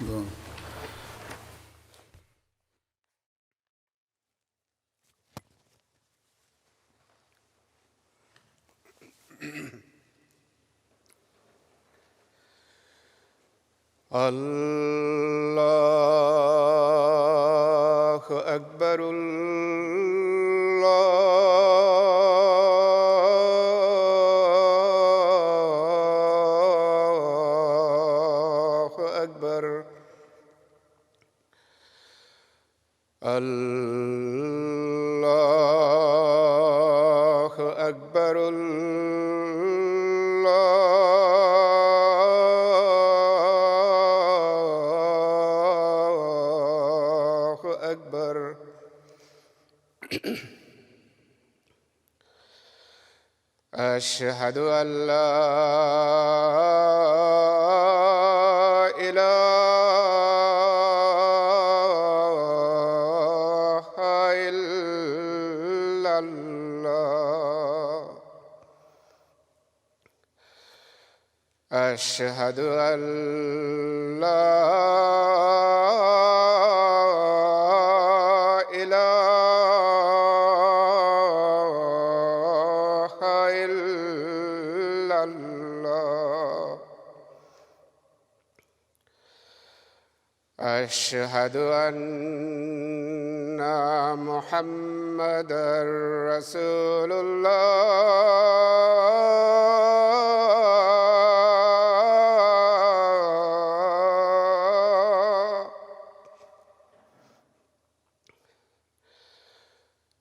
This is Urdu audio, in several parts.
Да. الله أكبر الله أكبر الله أكبر الله أكبر أشهد أن لا إله إلا الله أشهد أن لا إله إلا الله أشهد أن محمدًا رسول الله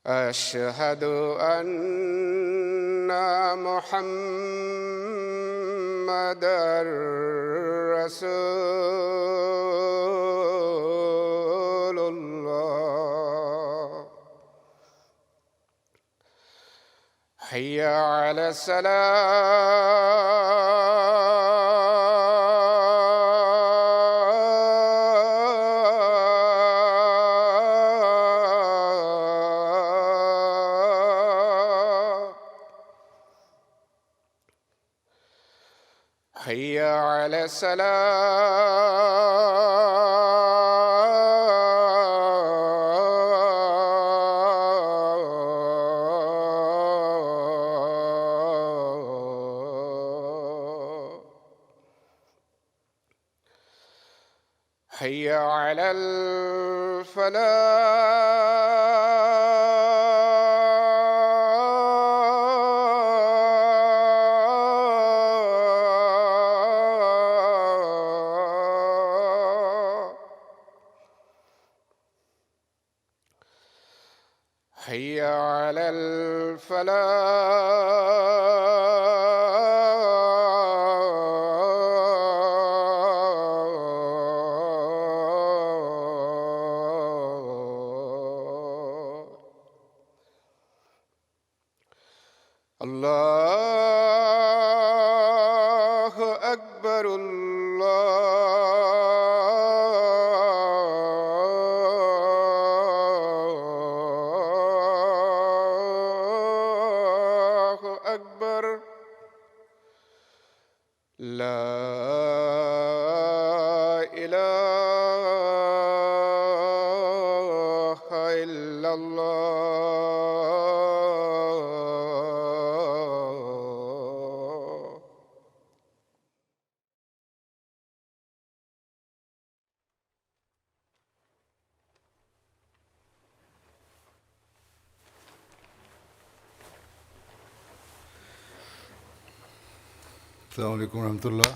أشهد أن محمدًا رسول الله حي على الصلاة حي على الصلاة حي على الفلاح حي على الفلاح الله أكبر الله أكبر لا إله إلا الله السلام عليكم ورحمة الله.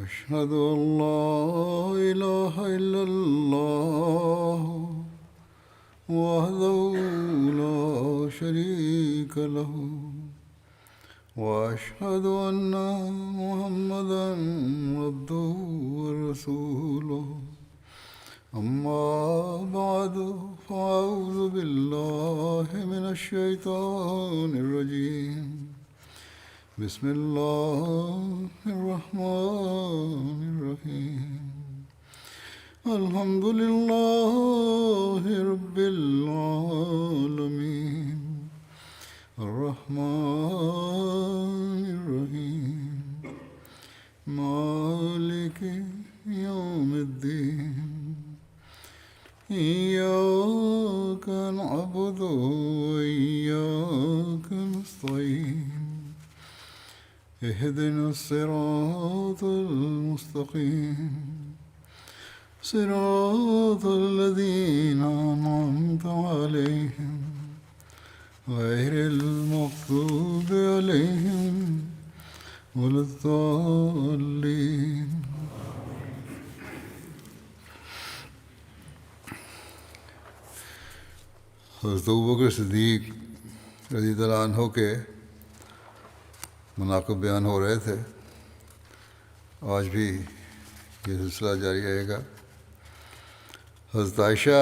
أشهد أن لا إله إلا الله وحده لا شريك له وأشهد أن محمدًا عبده ورسوله أما بعد فأعوذ بالله من الشيطان الرجيم بسم الله الرحمن الرحيم الحمد لله اهدنا الصراط المستقيم صراط الذين أنعمت عليهم غير المغضوب عليهم ولا الضالين. حضرت ابوبکر صدیق رضی اللہ عنہ کے مناقب بیان ہو رہے تھے. آج بھی یہ سلسلہ جاری رہے گا. حضرت عائشہ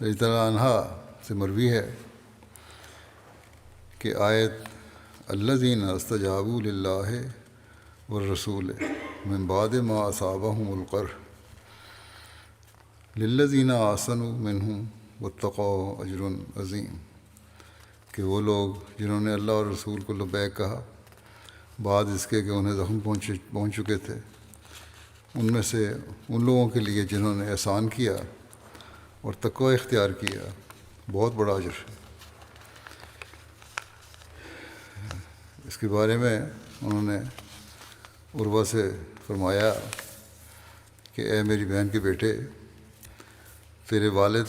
رضی اللہ عنہا سے مروی ہے کہ آیت الذین استجابوا للہ والرسول من بعد ما اصابهم القرح للذین احسنوا منہم واتقوا اجر عظیم، کہ وہ لوگ جنہوں نے اللہ اور رسول کو لبیک کہا بعد اس کے کہ انہیں زخم پہنچ چکے تھے، ان میں سے ان لوگوں کے لیے جنہوں نے احسان کیا اور تقوی اختیار کیا بہت بڑا اجر ہے. اس کے بارے میں انہوں نے عروہ سے فرمایا کہ اے میری بہن کے بیٹے، تیرے والد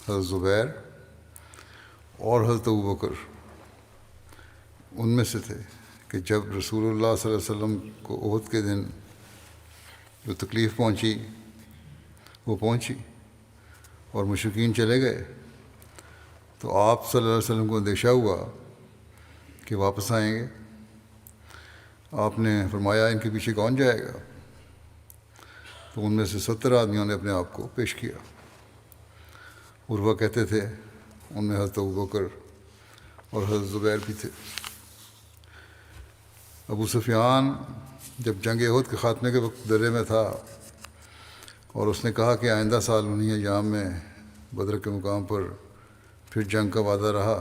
حضرت زبیر اور حضرت ابوبکر ان میں سے تھے کہ جب رسول اللہ صلی اللہ علیہ وسلم کو احد کے دن جو تکلیف پہنچی وہ پہنچی اور مشرکین چلے گئے تو آپ صلی اللہ علیہ وسلم کو اندیشہ ہوا کہ واپس آئیں گے. آپ نے فرمایا ان کے پیچھے کون جائے گا؟ تو ان میں سے 70 آدمیوں نے اپنے آپ کو پیش کیا. عروہ کہتے تھے ان میں حضرت ابوبکر اور حضرت زبیر بھی تھے. ابو سفیان جب جنگ احد کے خاتمے کے وقت درے میں تھا اور اس نے کہا کہ آئندہ سال انہی ایام میں بدر کے مقام پر پھر جنگ کا وعدہ رہا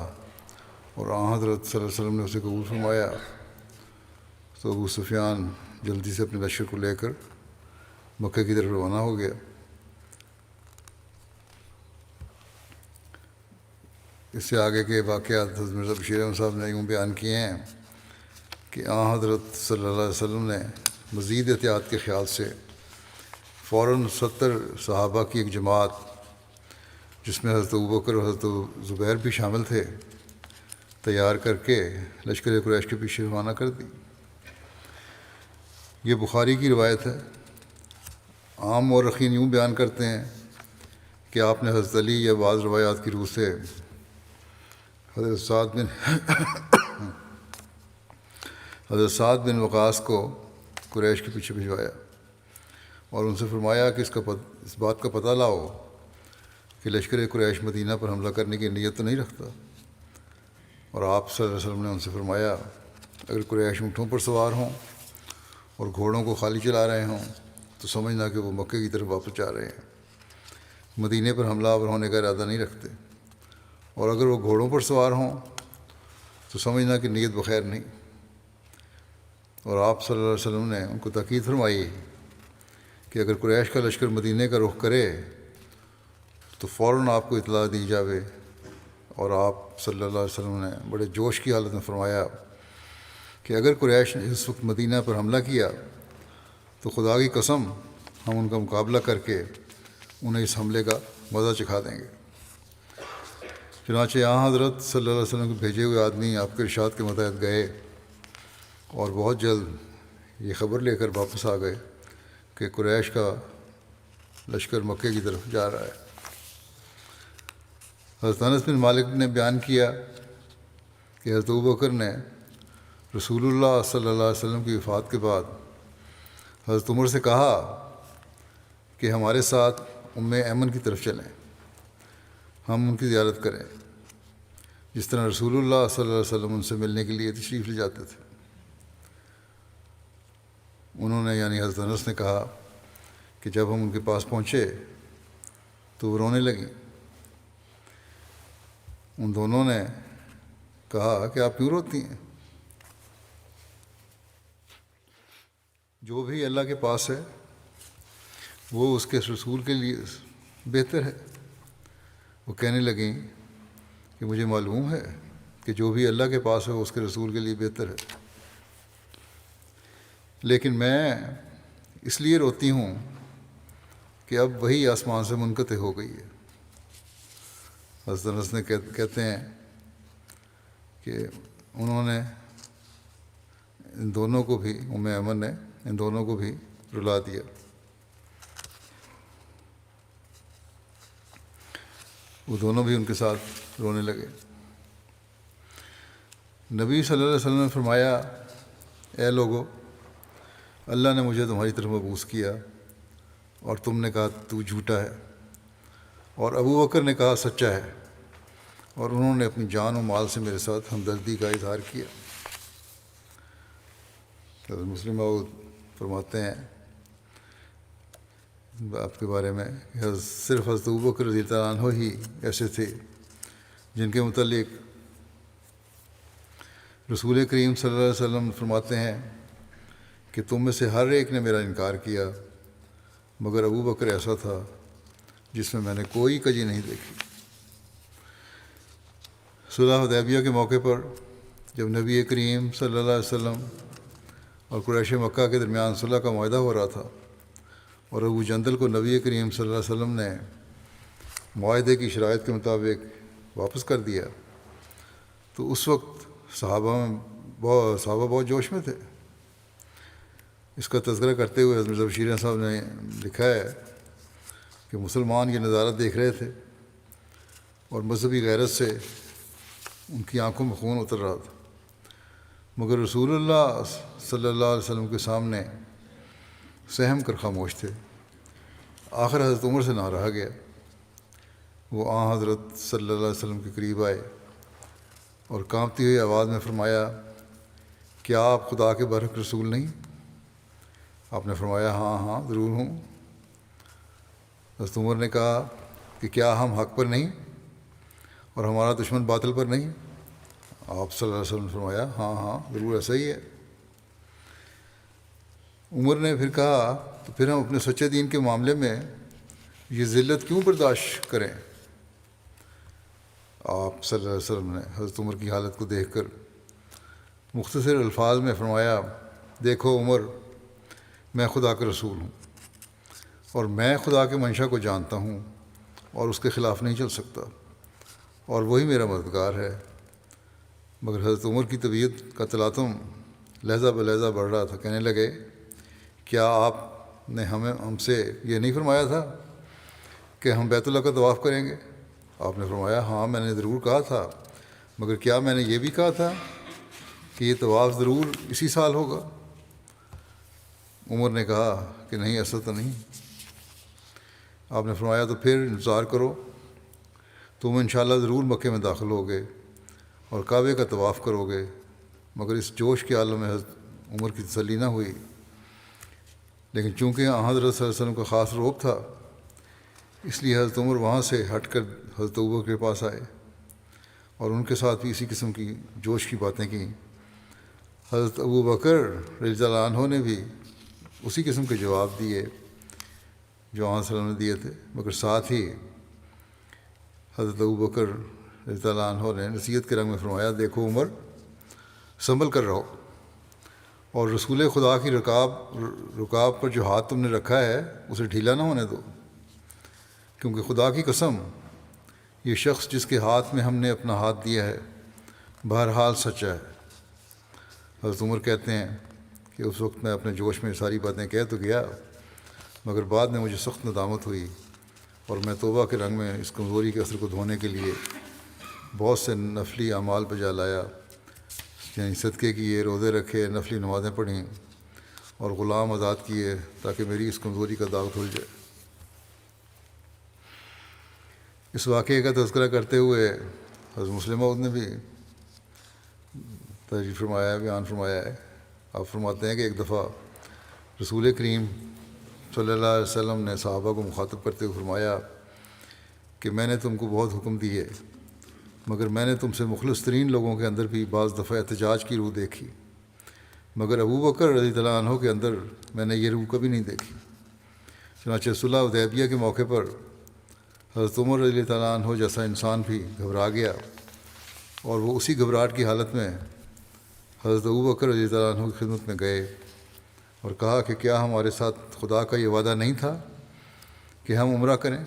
اور آن حضرت صلی اللہ علیہ وسلم نے اسے قبول فرمایا، تو ابو سفیان جلدی سے اپنے لشکر کو لے کر مکہ کی طرف روانہ ہو گیا. اس سے آگے کے واقعات حضرت مرزا بشیر احمد صاحب نے یوں بیان کیے ہیں کہ آن حضرت صلی اللہ علیہ وسلم نے مزید احتیاط کے خیال سے فوراً 70 صحابہ کی ایک جماعت جس میں حضرت ابوبکر اور حضرت زبیر بھی شامل تھے تیار کر کے لشکر قریش کے پیچھے روانہ کر دی. یہ بخاری کی روایت ہے. عام مورخین یوں بیان کرتے ہیں کہ آپ نے حضرت علی یا بعض روایات کی روح سے حضرت سعد بن وقاص کو قریش کے پیچھے بھجوایا اور ان سے فرمایا کہ اس بات کا پتہ لاؤ کہ لشکر قریش مدینہ پر حملہ کرنے کی نیت تو نہیں رکھتا. اور آپ صلی اللہ علیہ وسلم نے ان سے فرمایا اگر قریش اونٹوں پر سوار ہوں اور گھوڑوں کو خالی چلا رہے ہوں تو سمجھنا کہ وہ مکے کی طرف واپس جا رہے ہیں، مدینے پر حملہ آور ہونے کا ارادہ نہیں رکھتے. اور اگر وہ گھوڑوں پر سوار ہوں تو سمجھنا کہ نیت بخیر نہیں. اور آپ صلی اللہ علیہ وسلم نے ان کو تاکید فرمائی کہ اگر قریش کا لشکر مدینے کا رخ کرے تو فوراً آپ کو اطلاع دی جاوے. اور آپ صلی اللہ علیہ وسلم نے بڑے جوش کی حالت میں فرمایا کہ اگر قریش نے اس وقت مدینہ پر حملہ کیا تو خدا کی قسم ہم ان کا مقابلہ کر کے انہیں اس حملے کا مزہ چکھا دیں گے. چنانچہ یہاں حضرت صلی اللہ علیہ وسلم کے بھیجے ہوئے آدمی آپ کے ارشاد کے متحد گئے اور بہت جلد یہ خبر لے کر واپس آ گئے کہ قریش کا لشکر مکے کی طرف جا رہا ہے. حضرت انس بن مالک نے بیان کیا کہ حضرت ابوبکر نے رسول اللہ صلی اللہ علیہ وسلم کی وفات کے بعد حضرت عمر سے کہا کہ ہمارے ساتھ ایمن کی طرف چلیں، ہم ان کی زیارت کریں، جس طرح رسول اللہ صلی اللہ علیہ وسلم ان سے ملنے کے لیے تشریف لے جاتے تھے. انہوں نے یعنی حضرت انس نے کہا کہ جب ہم ان کے پاس پہنچے تو وہ رونے لگیں. ان دونوں نے کہا کہ آپ کیوں روتی ہیں؟ جو بھی اللہ کے پاس ہے وہ اس کے رسول کے لیے بہتر ہے. وہ کہنے لگیں کہ مجھے معلوم ہے کہ جو بھی اللہ کے پاس ہے وہ اس کے رسول کے لیے بہتر ہے. لیکن میں اس لیے روتی ہوں کہ اب وہی آسمان سے منقطع ہو گئی ہے۔ حضرت انس نے کہتے ہیں کہ انہوں نے ان دونوں کو بھی، ام ایمن نے ان دونوں کو بھی رلا دیا۔ وہ دونوں بھی ان کے ساتھ رونے لگے۔ نبی صلی اللہ علیہ وسلم نے فرمایا، اے لوگو، اللہ نے مجھے تمہاری طرف مبعوث کیا اور تم نے کہا تو جھوٹا ہے، اور ابو بکر نے کہا سچا ہے، اور انہوں نے اپنی جان و مال سے میرے ساتھ ہمدردی کا اظہار کیا۔ حضرت مسلم موعود فرماتے ہیں آپ کے بارے میں کہ صرف حضرت ابو بکر رضی اللہ عنہ ہی ایسے تھے جن کے متعلق رسول کریم صلی اللہ علیہ وسلم فرماتے ہیں کہ تم میں سے ہر ایک نے میرا انکار کیا مگر ابو بکر ایسا تھا جس میں نے کوئی کجی نہیں دیکھی۔ صلح حدیبیہ کے موقع پر جب نبی کریم صلی اللہ علیہ وسلم اور قریش مکہ کے درمیان صلح کا معاہدہ ہو رہا تھا اور ابو جندل کو نبی کریم صلی اللہ علیہ وسلم نے معاہدے کی شرائط کے مطابق واپس کر دیا، تو اس وقت صحابہ بہت جوش میں تھے۔ اس کا تذکرہ کرتے ہوئے حضرت مرزا بشیر صاحب نے لکھا ہے کہ مسلمان یہ نظارہ دیکھ رہے تھے اور مذہبی غیرت سے ان کی آنکھوں میں خون اتر رہا تھا، مگر رسول اللہ صلی اللہ علیہ وسلم کے سامنے سہم کر خاموش تھے۔ آخر حضرت عمر سے نہ رہا گیا، وہ حضرت صلی اللہ علیہ وسلم کے قریب آئے اور کانپتی ہوئی آواز میں فرمایا، کیا آپ خدا کے برحق رسول نہیں؟ آپ نے فرمایا، ہاں ضرور ہوں۔ حضرت عمر نے کہا کہ کیا ہم حق پر نہیں اور ہمارا دشمن باطل پر نہیں؟ آپ صلی اللہ علیہ وسلم نے فرمایا، ہاں ضرور ایسا ہی ہے۔ عمر نے پھر کہا، تو پھر ہم اپنے سچے دین کے معاملے میں یہ ذلت کیوں برداشت کریں؟ آپ صلی اللہ علیہ وسلم نے حضرت عمر کی حالت کو دیکھ کر مختصر الفاظ میں فرمایا، دیکھو عمر، میں خدا کا رسول ہوں اور میں خدا کے منشا کو جانتا ہوں اور اس کے خلاف نہیں چل سکتا، اور وہی میرا مددگار ہے۔ مگر حضرت عمر کی طبیعت کا تلاطم لہجہ بلہجہ بڑھ رہا تھا۔ کہنے لگے، کیا آپ نے ہم سے یہ نہیں فرمایا تھا کہ ہم بیت اللہ کا طواف کریں گے؟ آپ نے فرمایا، ہاں میں نے ضرور کہا تھا، مگر کیا میں نے یہ بھی کہا تھا کہ یہ طواف ضرور اسی سال ہوگا؟ عمر نے کہا کہ نہیں، ایسا تو نہیں۔ آپ نے فرمایا، تو پھر انتظار کرو، تم انشاءاللہ ضرور مکے میں داخل ہوگے اور کعبے کا طواف کرو گے۔ مگر اس جوش کے عالم میں حضرت عمر کی تسلی نہ ہوئی، لیکن چونکہ حضرت صلی اللہ علیہ وسلم کا خاص روب تھا، اس لیے حضرت عمر وہاں سے ہٹ کر حضرت ابو بکر کے پاس آئے اور ان کے ساتھ بھی اسی قسم کی جوش کی باتیں کیں۔ حضرت ابو بکر رضی اللہ عنہ نے بھی اسی قسم کے جواب دیے جو صلی اللہ علیہ وسلم نے دیے تھے، مگر ساتھ ہی حضرت ابو بکر رضی اللہ عنہ نے نصیحت کے رنگ میں فرمایا، دیکھو عمر، سنبھل کر رہو، اور رسول خدا کی رکاب پر جو ہاتھ تم نے رکھا ہے اسے ڈھیلا نہ ہونے دو، کیونکہ خدا کی قسم، یہ شخص جس کے ہاتھ میں ہم نے اپنا ہاتھ دیا ہے بہرحال سچا ہے۔ حضرت عمر کہتے ہیں کہ اس وقت میں اپنے جوش میں ساری باتیں کہہ تو گیا، مگر بعد میں مجھے سخت ندامت ہوئی اور میں توبہ کے رنگ میں اس کمزوری کے اثر کو دھونے کے لیے بہت سے نفلی اعمال بجا لایا، یعنی صدقے کیے، روزے رکھے، نفلی نمازیں پڑھیں اور غلام آزاد کیے تاکہ میری اس کمزوری کا داغ دھل جائے۔ اس واقعے کا تذکرہ کرتے ہوئے حضرت مسلم موعود نے بھی تشریف فرمایا، بیان فرمایا ہے۔ آپ فرماتے ہیں کہ ایک دفعہ رسول کریم صلی اللہ علیہ وسلم نے صحابہ کو مخاطب کرتے ہوئے فرمایا کہ میں نے تم کو بہت حکم دیے، مگر میں نے تم سے مخلص ترین لوگوں کے اندر بھی بعض دفعہ احتجاج کی روح دیکھی، مگر ابو بکر رضی اللہ عنہ کے اندر میں نے یہ روح کبھی نہیں دیکھی۔ چنانچہ صلح حدیبیہ کے موقع پر حضرت عمر رضی اللہ عنہ جیسا انسان بھی گھبرا گیا، اور وہ اسی گھبراہٹ کی حالت میں حضرت ابو بکر رضی اللہ عنہ کی خدمت میں گئے اور کہا کہ کیا ہمارے ساتھ خدا کا یہ وعدہ نہیں تھا کہ ہم عمرہ کریں؟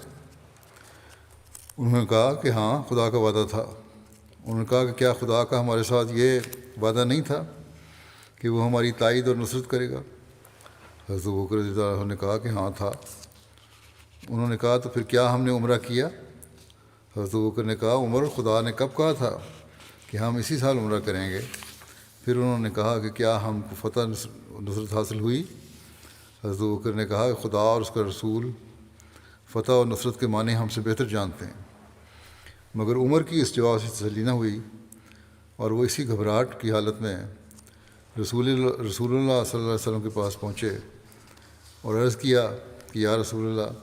انہوں نے کہا کہ ہاں خدا کا وعدہ تھا۔ انہوں نے کہا کہ کیا خدا کا ہمارے ساتھ یہ وعدہ نہیں تھا کہ وہ ہماری تائید اور نصرت کرے گا؟ حضرت ابوبکر رضی اللہ عنہ نے کہا کہ ہاں تھا۔ انہوں نے کہا تو پھر کیا ہم نے عمرہ کیا؟ حضرت ابوبکر نے کہا عمر، خدا نے کب کہا تھا کہ ہم اسی سال عمرہ کریں گے؟ پھر انہوں نے کہا کہ کیا ہم کو فتح نصرت حاصل ہوئی؟ حضرت ابوبکر نے کہا کہ خدا اور اس کا رسول فتح اور نصرت کے معنی ہم سے بہتر جانتے ہیں۔ مگر عمر کی اس جواب سے تسلی نہ ہوئی اور وہ اسی گھبراہٹ کی حالت میں رسول اللہ صلی اللہ علیہ وسلم کے پاس پہنچے اور عرض کیا کہ یا رسول اللہ،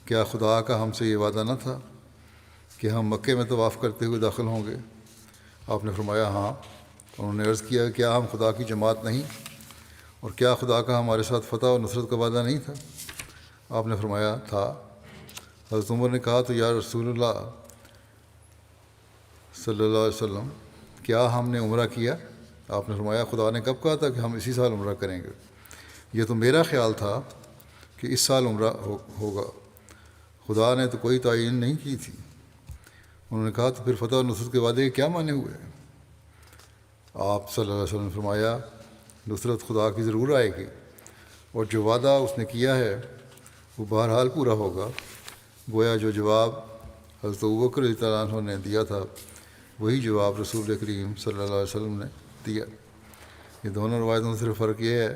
کیا خدا کا ہم سے یہ وعدہ نہ تھا کہ ہم مکے میں طواف کرتے ہوئے داخل ہوں گے؟ آپ نے فرمایا ہاں۔ انہوں نے عرض کیا کہ کیا ہم خدا کی جماعت نہیں، اور کیا خدا کا ہمارے ساتھ فتح اور نصرت کا وعدہ نہیں تھا؟ آپ نے فرمایا تھا۔ حضرت عمر نے کہا تو یا رسول اللہ صلی اللہ علیہ وسلم، کیا ہم نے عمرہ کیا؟ آپ نے فرمایا خدا نے کب کہا تھا کہ ہم اسی سال عمرہ کریں گے؟ یہ تو میرا خیال تھا کہ اس سال عمرہ ہوگا، خدا نے تو کوئی تعین نہیں کی تھی۔ انہوں نے کہا تو پھر فتح و نصرت کے وعدے کے کیا معنی ہوئے؟ آپ صلی اللہ علیہ وسلم نے فرمایا نصرت خدا کی ضرور آئے گی، اور جو وعدہ اس نے کیا ہے وہ بہرحال پورا ہوگا۔ گویا جو جواب حضرت ابوبکر رضی اللہ عنہ نے دیا تھا وہی جواب رسول کریم صلی اللہ علیہ وسلم نے دیا۔ یہ دونوں روایتوں میں صرف فرق یہ ہے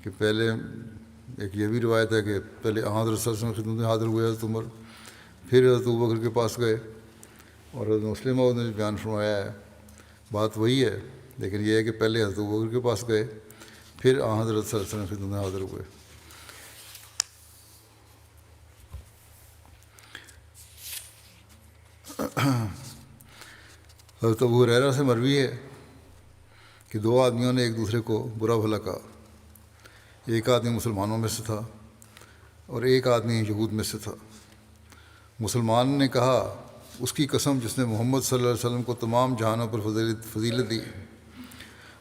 کہ پہلے ایک یہ بھی روایت ہے کہ پہلے حضرت صلی اللہ علیہ وسلم کی خدمت میں حاضر ہوئے حضرت عمر، پھر حضرت ابوبکر کے پاس گئے، اور حضرت مسلم موعود نے بیان فرمایا ہے بات وہی ہے، لیکن یہ ہے کہ پہلے حضرت ابوبکر کے پاس گئے، پھر حضرت صلی اللہ علیہ وسلم کی خدمت میں حاضر ہوئے۔ حضرت ابو ہریرہ سے مروی ہے کہ دو آدمیوں نے ایک دوسرے کو برا بھلا کہا۔ ایک آدمی مسلمانوں میں سے تھا اور ایک آدمی یہود میں سے تھا۔ مسلمان نے کہا اس کی قسم جس نے محمد صلی اللہ علیہ وسلم کو تمام جہانوں پر فضیلت دی،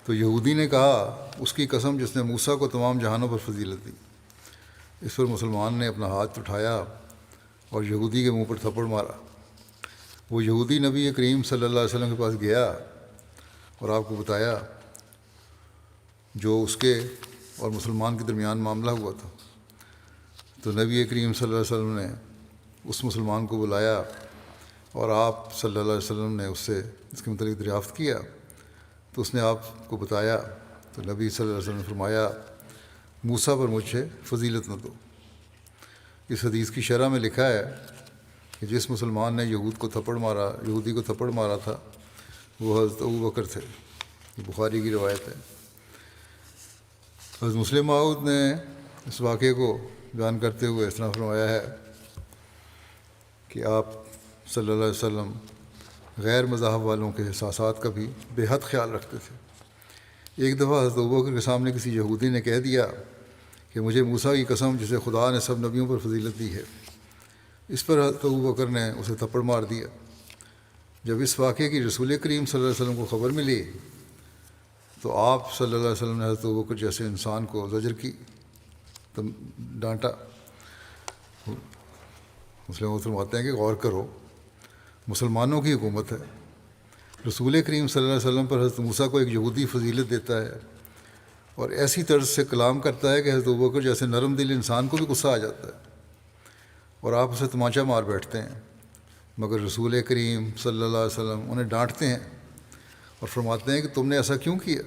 تو یہودی نے کہا اس کی قسم جس نے موسیٰ کو تمام جہانوں پر فضیلت دی۔ اس پر مسلمان نے اپنا ہاتھ اٹھایا اور یہودی کے منہ پر تھپڑ مارا۔ وہ یہودی نبی کریم صلی اللہ علیہ وسلم کے پاس گیا اور آپ کو بتایا جو اس کے اور مسلمان کے درمیان معاملہ ہوا تھا۔ تو نبی کریم صلی اللہ علیہ وسلم نے اس مسلمان کو بلایا اور آپ صلی اللہ علیہ وسلم نے اس سے اس کے متعلق دریافت کیا، تو اس نے آپ کو بتایا۔ تو نبی صلی اللہ علیہ وسلم نے فرمایا موسیٰ پر مجھ سے فضیلت نہ دو۔ اس حدیث کی شرح میں لکھا ہے کہ جس مسلمان نے یہودی کو تھپڑ مارا تھا وہ حضرت ابوبکر تھے۔ یہ بخاری کی روایت ہے۔ حضرت مسلم موعود نے اس واقعے کو بیان کرتے ہوئے اس طرح فرمایا ہے کہ آپ صلی اللہ علیہ وسلم غیر مذاہب والوں کے احساسات کا بھی بے حد خیال رکھتے تھے۔ ایک دفعہ حضرت ابوبکر کے سامنے کسی یہودی نے کہہ دیا کہ مجھے موسیٰ کی قسم جسے خدا نے سب نبیوں پر فضیلت دی ہے۔ اس پر حضرت ابوبکر نے اسے تھپڑ مار دیا۔ جب اس واقعے کی رسول کریم صلی اللہ علیہ وسلم کو خبر ملی تو آپ صلی اللہ علیہ وسلم نے حضرت ابوبکر جیسے انسان کو زجر کی، ڈانٹا۔ مسلم فرماتے ہیں کہ غور کرو، مسلمانوں کی حکومت ہے، رسول کریم صلی اللہ علیہ وسلم پر حضرت موسیٰ کو ایک یہودی فضیلت دیتا ہے اور ایسی طرز سے کلام کرتا ہے کہ حضرت ابوبکر جیسے نرم دل انسان کو بھی غصہ آ جاتا ہے اور آپ اسے تماچا مار بیٹھتے ہیں، مگر رسول کریم صلی اللہ علیہ وسلم انہیں ڈانٹتے ہیں اور فرماتے ہیں کہ تم نے ایسا کیوں کیا؟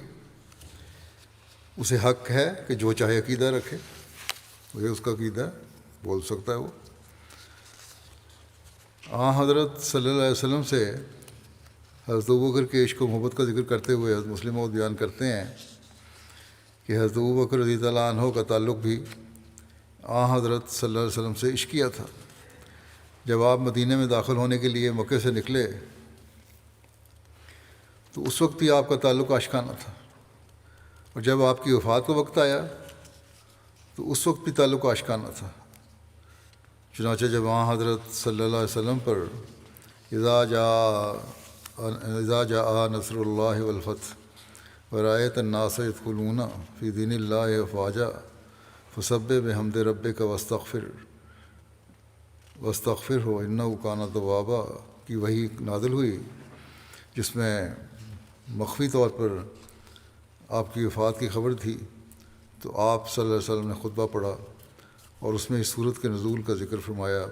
اسے حق ہے کہ جو چاہے عقیدہ رکھے، وہ اس کا عقیدہ بول سکتا ہے۔ وہ حضرت صلی اللہ علیہ وسلم سے حضرت ابوبکر کے عشق و محبت کا ذکر کرتے ہوئے حضرت مسلم موعود بیان کرتے ہیں کہ حضرت ابوبکر رضی اللہ عنہ کا تعلق بھی حضرت صلی اللہ علیہ وسلم سے عشقیہ تھا۔ جب آپ مدینہ میں داخل ہونے کے لیے مکے سے نکلے تو اس وقت بھی آپ کا تعلق عاشقانہ تھا، اور جب آپ کی وفات کا وقت آیا تو اس وقت بھی تعلق عاشقانہ تھا۔ چنانچہ جب حضرت صلی اللہ علیہ وسلم پر اذا جاء نصر اللہ والفتح ورایت الناس یدخلون فی دین اللہ افواجا فسبح بحمد ربک واستغفر ہو انہ کان توابا کی وحی نازل ہوئی، جس میں مخفی طور پر آپ کی وفات کی خبر تھی، تو آپ صلی اللہ علیہ وسلم نے خطبہ پڑھا اور اس میں اس صورت کے نزول کا ذکر فرمایا،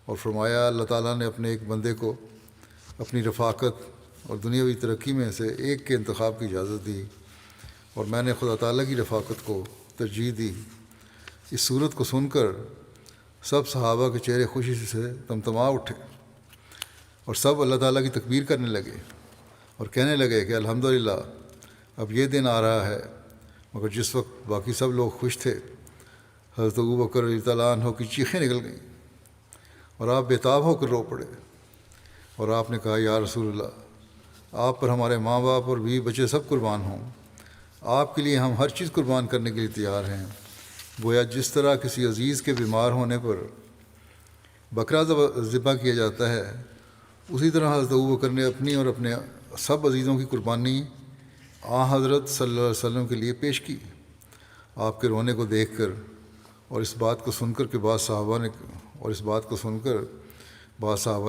اور فرمایا اللہ تعالیٰ نے اپنے ایک بندے کو اپنی رفاقت اور دنیاوی ترقی میں سے ایک کے انتخاب کی اجازت دی، اور میں نے خدا تعالیٰ کی رفاقت کو ترجیح دی۔ اس صورت کو سن کر سب صحابہ کے چہرے خوشی سے تمتما اٹھے اور سب اللہ تعالیٰ کی تکبیر کرنے لگے اور کہنے لگے کہ الحمدللہ اب یہ دن آ رہا ہے۔ مگر جس وقت باقی سب لوگ خوش تھے، حضرت ابوبکر رضی اللہ عنہ کی چیخیں نکل گئیں اور آپ بےتاب ہو کر رو پڑے، اور آپ نے کہا یا رسول اللہ، آپ پر ہمارے ماں باپ اور بیوی بچے سب قربان ہوں، آپ کے لیے ہم ہر چیز قربان کرنے کے لیے تیار ہیں۔ گویا جس طرح کسی عزیز کے بیمار ہونے پر بکرا ذبح کیا جاتا ہے، اسی طرح حضرت ابوبکر نے اپنی اور اپنے سب عزیزوں کی قربانی حضرت صلی اللہ علیہ وسلم کے لیے پیش کی۔ آپ کے رونے کو دیکھ کر اور اس بات کو سن کر بعض صحابہ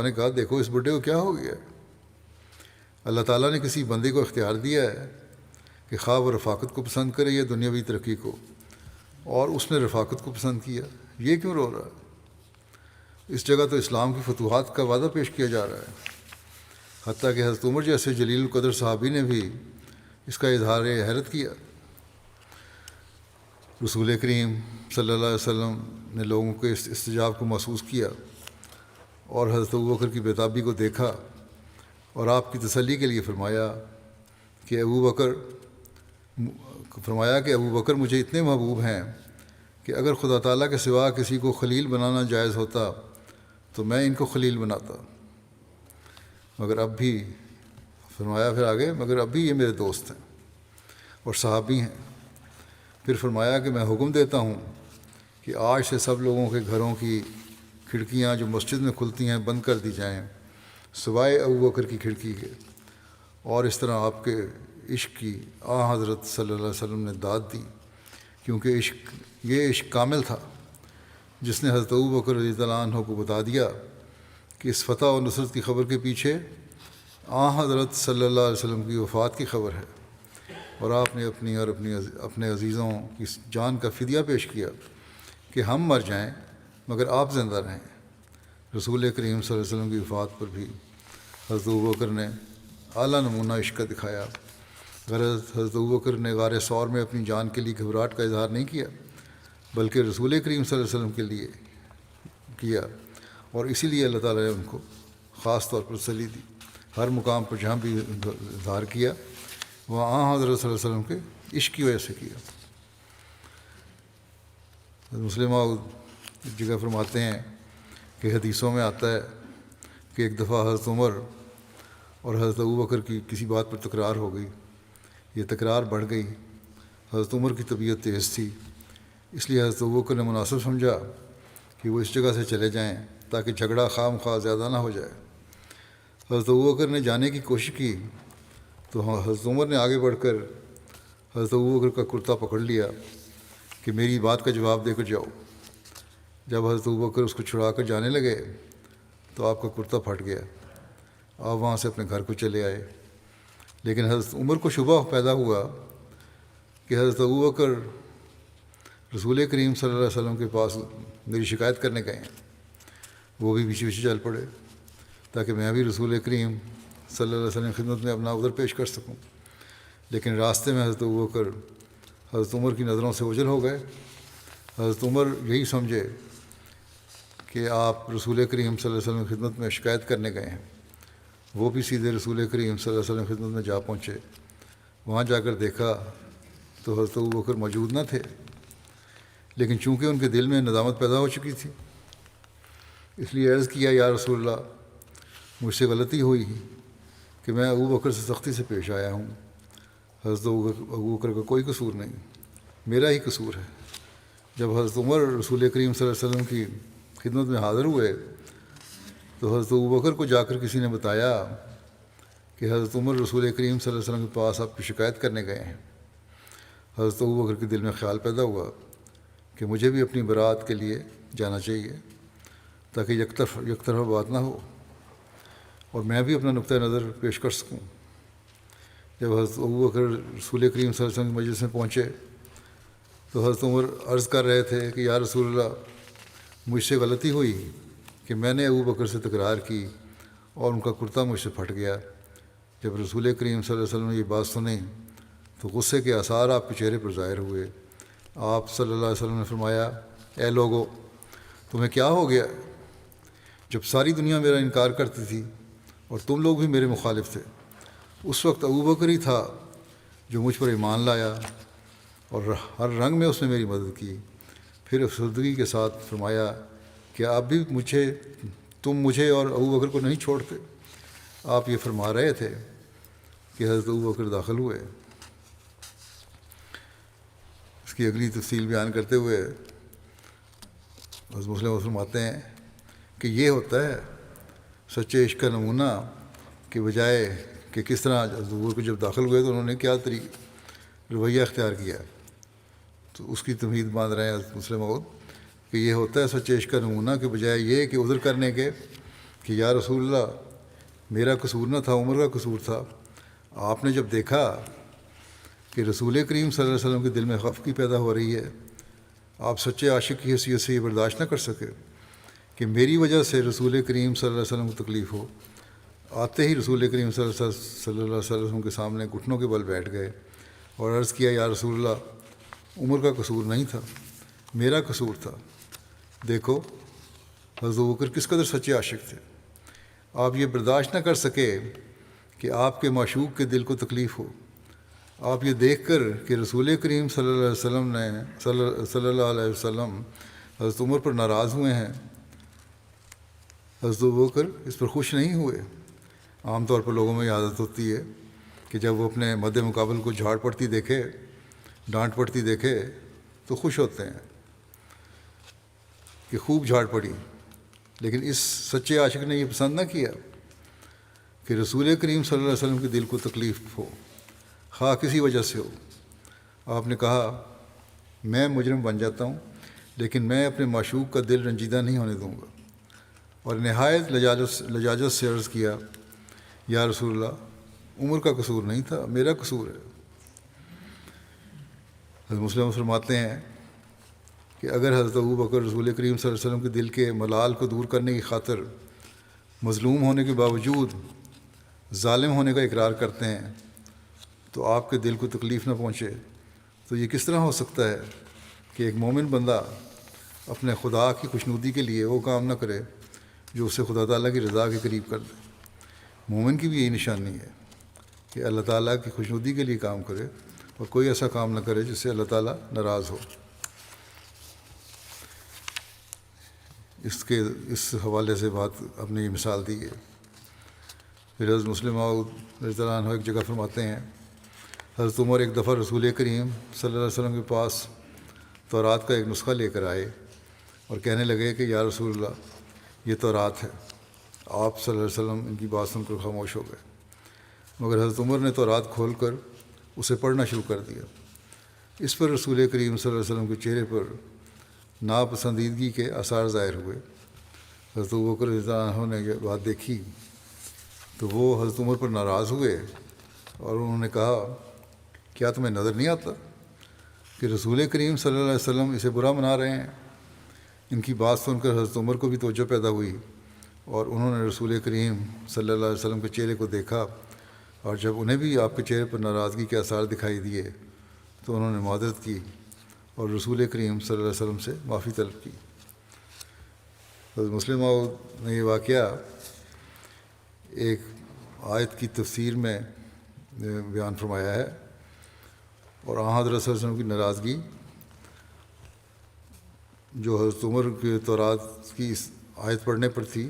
نے کہا دیکھو اس بڈھے کو کیا ہو گیا۔ اللہ تعالیٰ نے کسی بندے کو اختیار دیا ہے کہ خواہ وہ رفاقت کو پسند کرے یا دنیاوی ترقی کو، اور اس نے رفاقت کو پسند کیا، یہ کیوں رو رہا ہے؟ اس جگہ تو اسلام کی فتوحات کا وعدہ پیش کیا جا رہا ہے، حتیٰ کہ حضرت عمر جیسے جلیل القدر صحابی نے بھی اس کا اظہار حیرت کیا۔ رسول کریم صلی اللہ علیہ وسلم نے لوگوں کے اس استجاب کو محسوس کیا اور حضرت ابوبکر کی بیتابی کو دیکھا، اور آپ کی تسلی کے لیے فرمایا کہ ابوبکر مجھے اتنے محبوب ہیں کہ اگر خدا تعالیٰ کے سوا کسی کو خلیل بنانا جائز ہوتا تو میں ان کو خلیل بناتا، مگر اب بھی فرمایا پھر آگے مگر اب بھی یہ میرے دوست ہیں اور صحابی ہیں۔ پھر فرمایا کہ میں حکم دیتا ہوں کہ آج سے سب لوگوں کے گھروں کی کھڑکیاں جو مسجد میں کھلتی ہیں بند کر دی جائیں سوائے ابوبکر کی کھڑکی کے، اور اس طرح آپ کے عشق کی حضرت صلی اللہ علیہ وسلم نے داد دی، کیونکہ یہ عشق کامل تھا جس نے حضرت ابوبکر رضی اللہ عنہ کو بتا دیا کہ اس فتح و نصرت کی خبر کے پیچھے حضرت صلی اللہ علیہ وسلم کی وفات کی خبر ہے، اور آپ نے اپنی اور اپنے عزیزوں کی جان کا فدیہ پیش کیا کہ ہم مر جائیں مگر آپ زندہ رہیں۔ رسول کریم صلی اللہ علیہ وسلم کی وفات پر بھی حضرت ابوبکر نے اعلیٰ نمونہ عشق کا دکھایا۔ غرض حضرت ابوبکر نے غار ثور میں اپنی جان کے لیے گھبراہٹ کا اظہار نہیں کیا، بلکہ رسول کریم صلی اللہ علیہ وسلم کے لیے کیا، اور اسی لیے اللہ تعالیٰ نے ان کو خاص طور پر تسلی دی۔ ہر مقام پر جہاں بھی اظہار کیا وہاں حضرت صلی اللہ علیہ وسلم کے عشق کی وجہ سے کیا۔ مسلم ایک جگہ فرماتے ہیں کہ حدیثوں میں آتا ہے کہ ایک دفعہ حضرت عمر اور حضرت ابوبکر کی کسی بات پر تکرار ہو گئی، یہ تکرار بڑھ گئی۔ حضرت عمر کی طبیعت تیز تھی، اس لیے حضرت ابوبکر نے مناسب سمجھا کہ وہ اس جگہ سے چلے جائیں تاکہ جھگڑا خام خواہ زیادہ نہ ہو جائے۔ حضرت ابوبکر نے جانے کی کوشش کی تو حضرت عمر نے آگے بڑھ کر حضرت ابوبکر کا کرتا پکڑ لیا کہ میری بات کا جواب دے کر جاؤ۔ جب حضرت ابوبکر اس کو چھڑا کر جانے لگے تو آپ کا کرتا پھٹ گیا، آپ وہاں سے اپنے گھر کو چلے آئے۔ لیکن حضرت عمر کو شبہ پیدا ہوا کہ حضرت ابوبکر رسول کریم صلی اللہ علیہ وسلم کے پاس میری شکایت کرنے گئے ہیں، وہ بھی پیچھے پیچھے چل پڑے تاکہ میں بھی رسول کریم صلی اللہ علیہ وسلم کی خدمت میں اپنا عذر پیش کر سکوں۔ لیکن راستے میں حضرت ابوبکر حضرت عمر کی نظروں سے اوجھل ہو گئے۔ حضرت عمر یہی سمجھے کہ آپ رسول کریم صلی اللہ علیہ وسلم کی خدمت میں شکایت کرنے گئے ہیں، وہ بھی سیدھے رسول کریم صلی اللہ علیہ وسلم کی خدمت میں جا پہنچے۔ وہاں جا کر دیکھا تو حضرت ابوبکر موجود نہ تھے، لیکن چونکہ ان کے دل میں ندامت پیدا ہو چکی تھی اس لیے عرض کیا یا رسول اللہ، مجھ سے غلطی ہوئی کہ میں ابوبکر سے سختی سے پیش آیا ہوں۔ حضرت ابوبکر کا کوئی قصور نہیں، میرا ہی قصور ہے۔ جب حضرت عمر رسول کریم صلی اللہ علیہ وسلم کی خدمت میں حاضر ہوئے تو حضرت ابوبکر کو جا کر کسی نے بتایا کہ حضرت عمر رسول کریم صلی اللہ علیہ وسلم کے پاس آپ کی شکایت کرنے گئے ہیں۔ حضرت ابوبکر کے دل میں خیال پیدا ہوا کہ مجھے بھی اپنی برات کے لیے جانا چاہیے تاکہ یک طرفہ بات نہ ہو اور میں بھی اپنا نقطۂ نظر پیش کر سکوں۔ جب حضرت ابوبکر رسول کریم صلی اللہ علیہ وسلم کی مجلس میں پہنچے تو حضرت عمر عرض کر رہے تھے کہ یا رسول اللہ، مجھ سے غلطی ہوئی کہ میں نے ابوبکر سے تکرار کی اور ان کا کرتا مجھ سے پھٹ گیا۔ جب رسول کریم صلی اللہ علیہ وسلم نے یہ بات سنی تو غصے کے آثار آپ کے چہرے پر ظاہر ہوئے۔ آپ صلی اللہ علیہ وسلم نے فرمایا، اے لوگو، تمہیں کیا ہو گیا؟ جب ساری دنیا میرا انکار کرتی تھی اور تم لوگ بھی میرے مخالف تھے، اس وقت ابوبکر ہی تھا جو مجھ پر ایمان لایا اور ہر رنگ میں اس نے میری مدد کی۔ پھر افسردگی کے ساتھ فرمایا کہ اب بھی تم مجھے اور ابوبکر کو نہیں چھوڑتے۔ آپ یہ فرما رہے تھے کہ حضرت ابوبکر داخل ہوئے۔ اس کی اگلی تفصیل بیان کرتے ہوئے حضرت مسلم فرماتے ہیں کہ یہ ہوتا ہے سچے عشق کا نمونہ، کہ بجائے کہ کس طرح حضرت ابوبکر جب داخل ہوئے تو انہوں نے کیا رویہ اختیار کیا، تو اس کی تمہید باندھ رہے ہیں حضرت مسلم موعود کہ یہ ہوتا ہے سچے عشق کا نمونہ، کہ بجائے یہ کہ عذر کرنے کے کہ یا رسول اللہ میرا قصور نہ تھا، عمر کا قصور تھا، آپ نے جب دیکھا کہ رسول کریم صلی اللہ علیہ وسلم کے دل میں خفگی پیدا ہو رہی ہے، آپ سچے عاشق کی حیثیت سے یہ برداشت نہ کر سکے کہ میری وجہ سے رسول کریم صلی اللہ علیہ وسلم کو تکلیف ہو۔ آتے ہی رسول کریم صلی اللہ علیہ وسلم کے سامنے گھٹنوں کے بل بیٹھ گئے اور عرض کیا، یا رسول اللہ، عمر کا قصور نہیں تھا، میرا قصور تھا۔ دیکھو حضرت ابوبکر کس قدر سچے عاشق تھے، آپ یہ برداشت نہ کر سکے کہ آپ کے معشوق کے دل کو تکلیف ہو۔ آپ یہ دیکھ کر کہ رسول کریم صلی اللہ علیہ وسلم حضرت عمر پر ناراض ہوئے ہیں، حضرت ابوبکر اس پر خوش نہیں ہوئے۔ عام طور پر لوگوں میں یہ عادت ہوتی ہے کہ جب وہ اپنے مد مقابل کو جھاڑ پڑتی دیکھے، ڈانٹ پڑتی دیکھے تو خوش ہوتے ہیں کہ خوب جھاڑ پڑی، لیکن اس سچے عاشق نے یہ پسند نہ کیا کہ رسول کریم صلی اللہ علیہ وسلم کے دل کو تکلیف ہو، خواہ کسی وجہ سے ہو۔ آپ نے کہا، میں مجرم بن جاتا ہوں لیکن میں اپنے معشوق کا دل رنجیدہ نہیں ہونے دوں گا، اور نہایت لجاجت سے عرض کیا، یا رسول اللہ، عمر کا قصور نہیں تھا، میرا قصور ہے۔ حضرت مسلم فرماتے ہیں کہ اگر حضرت ابوبکر رسول کریم صلی اللہ علیہ وسلم کے دل کے ملال کو دور کرنے کی خاطر مظلوم ہونے کے باوجود ظالم ہونے کا اقرار کرتے ہیں تو آپ کے دل کو تکلیف نہ پہنچے، تو یہ کس طرح ہو سکتا ہے کہ ایک مومن بندہ اپنے خدا کی خوشنودی کے لیے وہ کام نہ کرے جو اسے خدا تعالیٰ کی رضا کے قریب کر دے۔ مومن کی بھی یہی نشانی ہے کہ اللہ تعالیٰ کی خوشنودی کے لیے کام کرے اور کوئی ایسا کام نہ کرے جس سے اللہ تعالیٰ ناراض ہو۔ اس حوالے سے بات اپنے یہ مثال دی ہے۔ پھر حضرت مسلم رضی اللہ عنہ ایک جگہ فرماتے ہیں، حضرت عمر ایک دفعہ رسول کریم صلی اللہ علیہ وسلم کے پاس تورات کا ایک نسخہ لے کر آئے اور کہنے لگے کہ یا رسول اللہ، یہ تورات ہے۔ آپ صلی اللہ علیہ وسلم ان کی بات سن کر خاموش ہو گئے، مگر حضرت عمر نے تورات کھول کر اسے پڑھنا شروع کر دیا۔ اس پر رسول کریم صلی اللہ علیہ وسلم کے چہرے پر ناپسندیدگی کے آثار ظاہر ہوئے۔ حضرت ابوبکر رضی اللہ عنہ نے یہ بات دیکھی تو وہ حضرت عمر پر ناراض ہوئے اور انہوں نے کہا، کیا تمہیں نظر نہیں آتا کہ رسول کریم صلی اللہ علیہ وسلم اسے برا منا رہے ہیں؟ ان کی بات سن کر حضرت عمر کو بھی توجہ پیدا ہوئی اور انہوں نے رسول کریم صلی اللہ علیہ وسلم کے چہرے کو دیکھا، اور جب انہیں بھی آپ کے چہرے پر ناراضگی کے آثار دکھائی دیے تو انہوں نے معذرت کی اور رسول کریم صلی اللہ علیہ وسلم سے معافی طلب کی۔ حضرت مسلم نے یہ واقعہ ایک آیت کی تفسیر میں بیان فرمایا ہے، اور حضرت صلی اللہ علیہ وسلم کی ناراضگی جو حضرت عمر کے تورات کی اس آیت پڑھنے پر تھی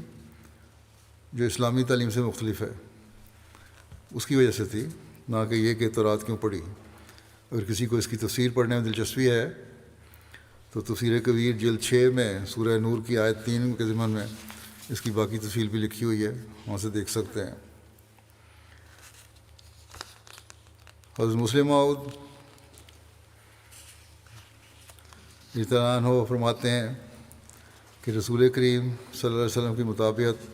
جو اسلامی تعلیم سے مختلف ہے، اس کی وجہ سے تھی، نہ کہ یہ کہ تورات کیوں پڑھی۔ اگر کسی کو اس کی تفسیر پڑھنے میں دلچسپی ہے تو تفسیر کبیر جلد 6 میں سورہ نور کی آیت 3 کے ضمن میں اس کی باقی تفصیل بھی لکھی ہوئی ہے، وہاں سے دیکھ سکتے ہیں۔ حضرت مسلم موعود رضی اللہ عنہ فرماتے ہیں کہ رسول کریم صلی اللہ علیہ وسلم کی مطابقت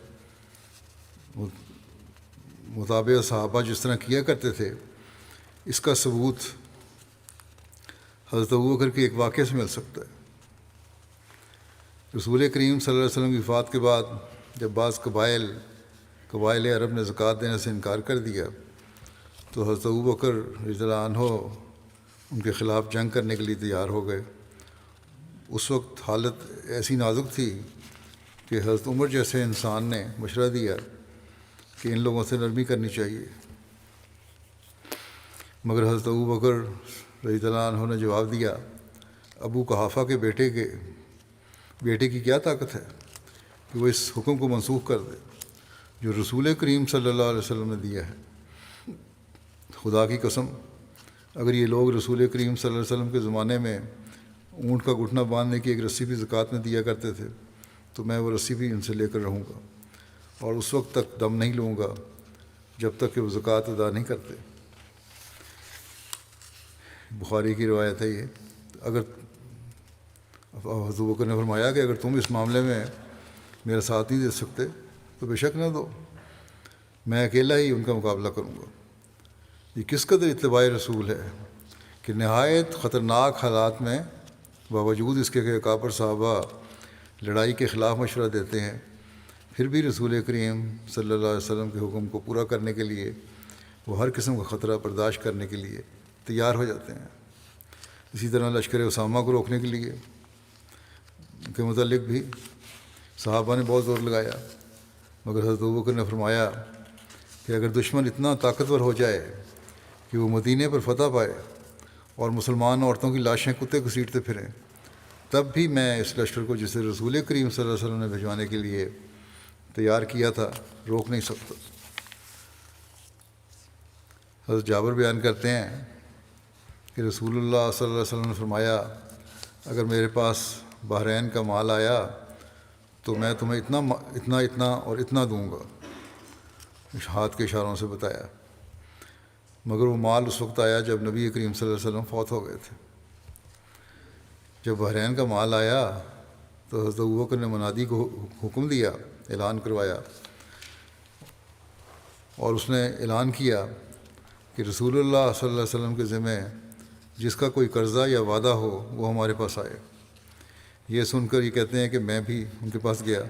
صحابہ جس طرح کیا کرتے تھے، اس کا ثبوت حضرت ابوبکر کے ایک واقعے سے مل سکتا ہے۔ رسول کریم صلی اللہ علیہ وسلم کی وفات کے بعد جب بعض قبائل عرب نے زکوٰۃ دینے سے انکار کر دیا تو حضرت ابوبکر رضی اللہ عنہ ان کے خلاف جنگ کرنے کے لیے تیار ہو گئے۔ اس وقت حالت ایسی نازک تھی کہ حضرت عمر جیسے انسان نے مشورہ دیا کہ ان لوگوں سے نرمی کرنی چاہیے، مگر حضرت ابوبکر رضی اللہ عنہ نے جواب دیا، ابو قحافہ کے بیٹے کی کیا طاقت ہے کہ وہ اس حکم کو منسوخ کر دے جو رسول کریم صلی اللہ علیہ وسلم نے دیا ہے۔ خدا کی قسم، اگر یہ لوگ رسول کریم صلی اللہ علیہ وسلم کے زمانے میں اونٹ کا گھٹنا باندھنے کی ایک رسی بھی زکوٰۃ میں دیا کرتے تھے تو میں وہ رسی بھی ان سے لے کر رہوں گا اور اس وقت تک دم نہیں لوں گا جب تک کہ وہ زکوٰۃ ادا نہیں کرتے۔ بخاری کی روایت ہے یہ۔ اگر حضرت ابوبکر نے فرمایا کہ اگر تم اس معاملے میں میرا ساتھ نہیں دے سکتے تو بے شک نہ دو، میں اکیلا ہی ان کا مقابلہ کروں گا۔ یہ کس قدر اتباع رسول ہے کہ نہایت خطرناک حالات میں باوجود اس کے کہ اکابر صحابہ لڑائی کے خلاف مشورہ دیتے ہیں، پھر بھی رسول کریم صلی اللہ علیہ وسلم کے حکم کو پورا کرنے کے لیے وہ ہر قسم کا خطرہ برداشت کرنے کے لیے تیار ہو جاتے ہیں۔ اسی طرح لشکر اسامہ کو روکنے کے لیے کے متعلق بھی صحابہ نے بہت زور لگایا، مگر حضرت ابوبکر نے فرمایا کہ اگر دشمن اتنا طاقتور ہو جائے کہ وہ مدینے پر فتح پائے اور مسلمان عورتوں کی لاشیں کتے گھسیٹتے پھریں، تب بھی میں اس لشکر کو جسے رسول کریم صلی اللہ علیہ وسلم نے بھجوانے کے لیے تیار کیا تھا روک نہیں سکتا۔ حضرت جابر بیان کرتے ہیں کہ رسول اللہ صلی اللہ علیہ وسلم نے فرمایا، اگر میرے پاس بحرین کا مال آیا تو میں تمہیں اتنا اور اتنا دوں گا، ہاتھ کے اشاروں سے بتایا، مگر وہ مال اس وقت آیا جب نبی کریم صلی اللہ علیہ وسلم فوت ہو گئے تھے۔ جب بحرین کا مال آیا تو حضرت ابوبکر نے منادی کو حکم دیا، اعلان کروایا، اور اس نے اعلان کیا کہ رسول اللہ صلی اللہ علیہ وسلم کے ذمہ جس کا کوئی قرضہ یا وعدہ ہو وہ ہمارے پاس آئے۔ یہ سن کر یہ کہتے ہیں کہ میں بھی ان کے پاس گیا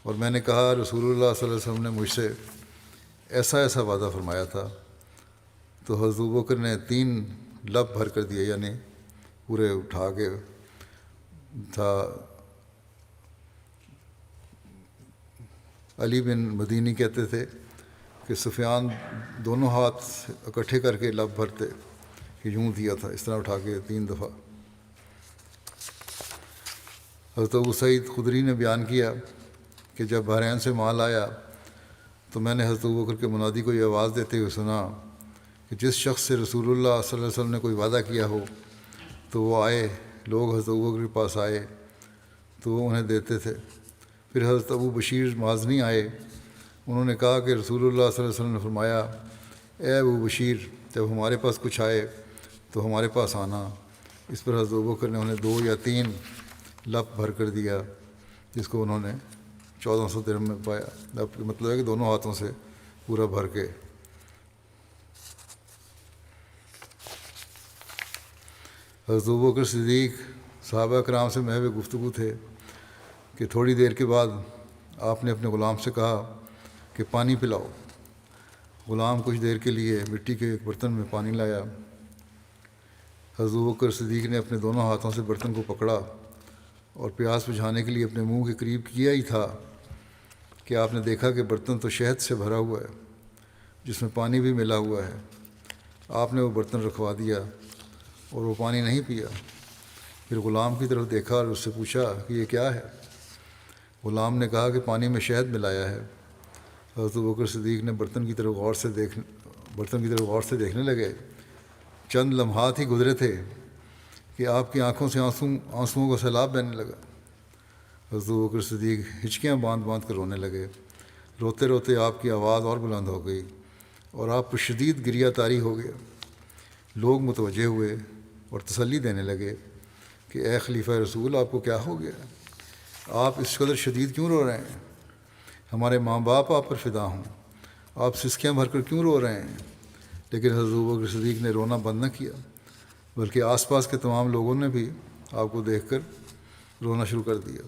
اور میں نے کہا رسول اللہ صلی اللہ علیہ وسلم نے مجھ سے ایسا وعدہ فرمایا تھا، تو حضرت ابوبکر نے 3 لب بھر کر دیا، یعنی پورے اٹھا کے تھا۔ علی بن مدینی کہتے تھے کہ سفیان دونوں ہاتھ اکٹھے کر کے لب بھرتے کہ یوں دیا تھا، اس طرح اٹھا کے 3 دفعہ۔ حضرت ابو سعید خدری نے بیان کیا کہ جب بحرین سے مال آیا تو میں نے حضرت ابوبکر کے منادی کو یہ آواز دیتے ہوئے سنا کہ جس شخص سے رسول اللہ صلی اللہ علیہ وسلم نے کوئی وعدہ کیا ہو تو وہ آئے۔ لوگ حضرت ابوبکر کے پاس آئے تو وہ انہیں دیتے تھے۔ پھر حضرت ابو بشیر مازنی آئے، انہوں نے کہا کہ رسول اللہ صلی اللہ علیہ وسلم نے فرمایا، اے ابو بشیر، جب ہمارے پاس کچھ آئے تو ہمارے پاس آنا۔ اس پر حضرت ابوبکر نے انہیں 2 یا 3 لپ بھر کر دیا، جس کو انہوں نے 1400 درہم میں پایا۔ مطلب ہے کہ دونوں ہاتھوں سے پورا بھر کے۔ حضرت ابوبکر صدیق صحابہ کرام سے محو گفتگو تھے کہ تھوڑی دیر کے بعد آپ نے اپنے غلام سے کہا کہ پانی پلاؤ۔ غلام کچھ دیر کے لیے مٹی کے ایک برتن میں پانی لایا۔ حضرت ابوبکر صدیق نے اپنے دونوں ہاتھوں سے برتن کو پکڑا اور پیاس بجھانے کے لیے اپنے منہ کے قریب کیا ہی تھا کہ آپ نے دیکھا کہ برتن تو شہد سے بھرا ہوا ہے جس میں پانی بھی ملا ہوا ہے۔ آپ نے وہ برتن رکھوا دیا اور وہ پانی نہیں پیا۔ پھر غلام کی طرف دیکھا اور اس سے پوچھا کہ یہ کیا ہے؟ غلام نے کہا کہ پانی میں شہد ملایا ہے۔ حضرت ابوبکر صدیق نے برتن کی طرف غور سے دیکھنے لگے۔ چند لمحات ہی گزرے تھے کہ آپ کی آنکھوں سے آنسوؤں کا سیلاب بہنے لگا۔ حضرت ابوبکر صدیق ہچکیاں باندھ کر رونے لگے۔ روتے روتے آپ کی آواز اور بلند ہو گئی اور آپ پر شدید گریہ طاری ہو گیا۔ لوگ متوجہ ہوئے اور تسلی دینے لگے کہ اے خلیفہ رسول، آپ کو کیا ہو گیا؟ آپ اس قدر شدید کیوں رو رہے ہیں؟ ہمارے ماں باپ آپ پر فدا ہوں، آپ سسکیاں بھر کر کیوں رو رہے ہیں؟ لیکن حضرت ابوبکر صدیق نے رونا بند نہ کیا، بلکہ آس پاس کے تمام لوگوں نے بھی آپ کو دیکھ کر رونا شروع کر دیا،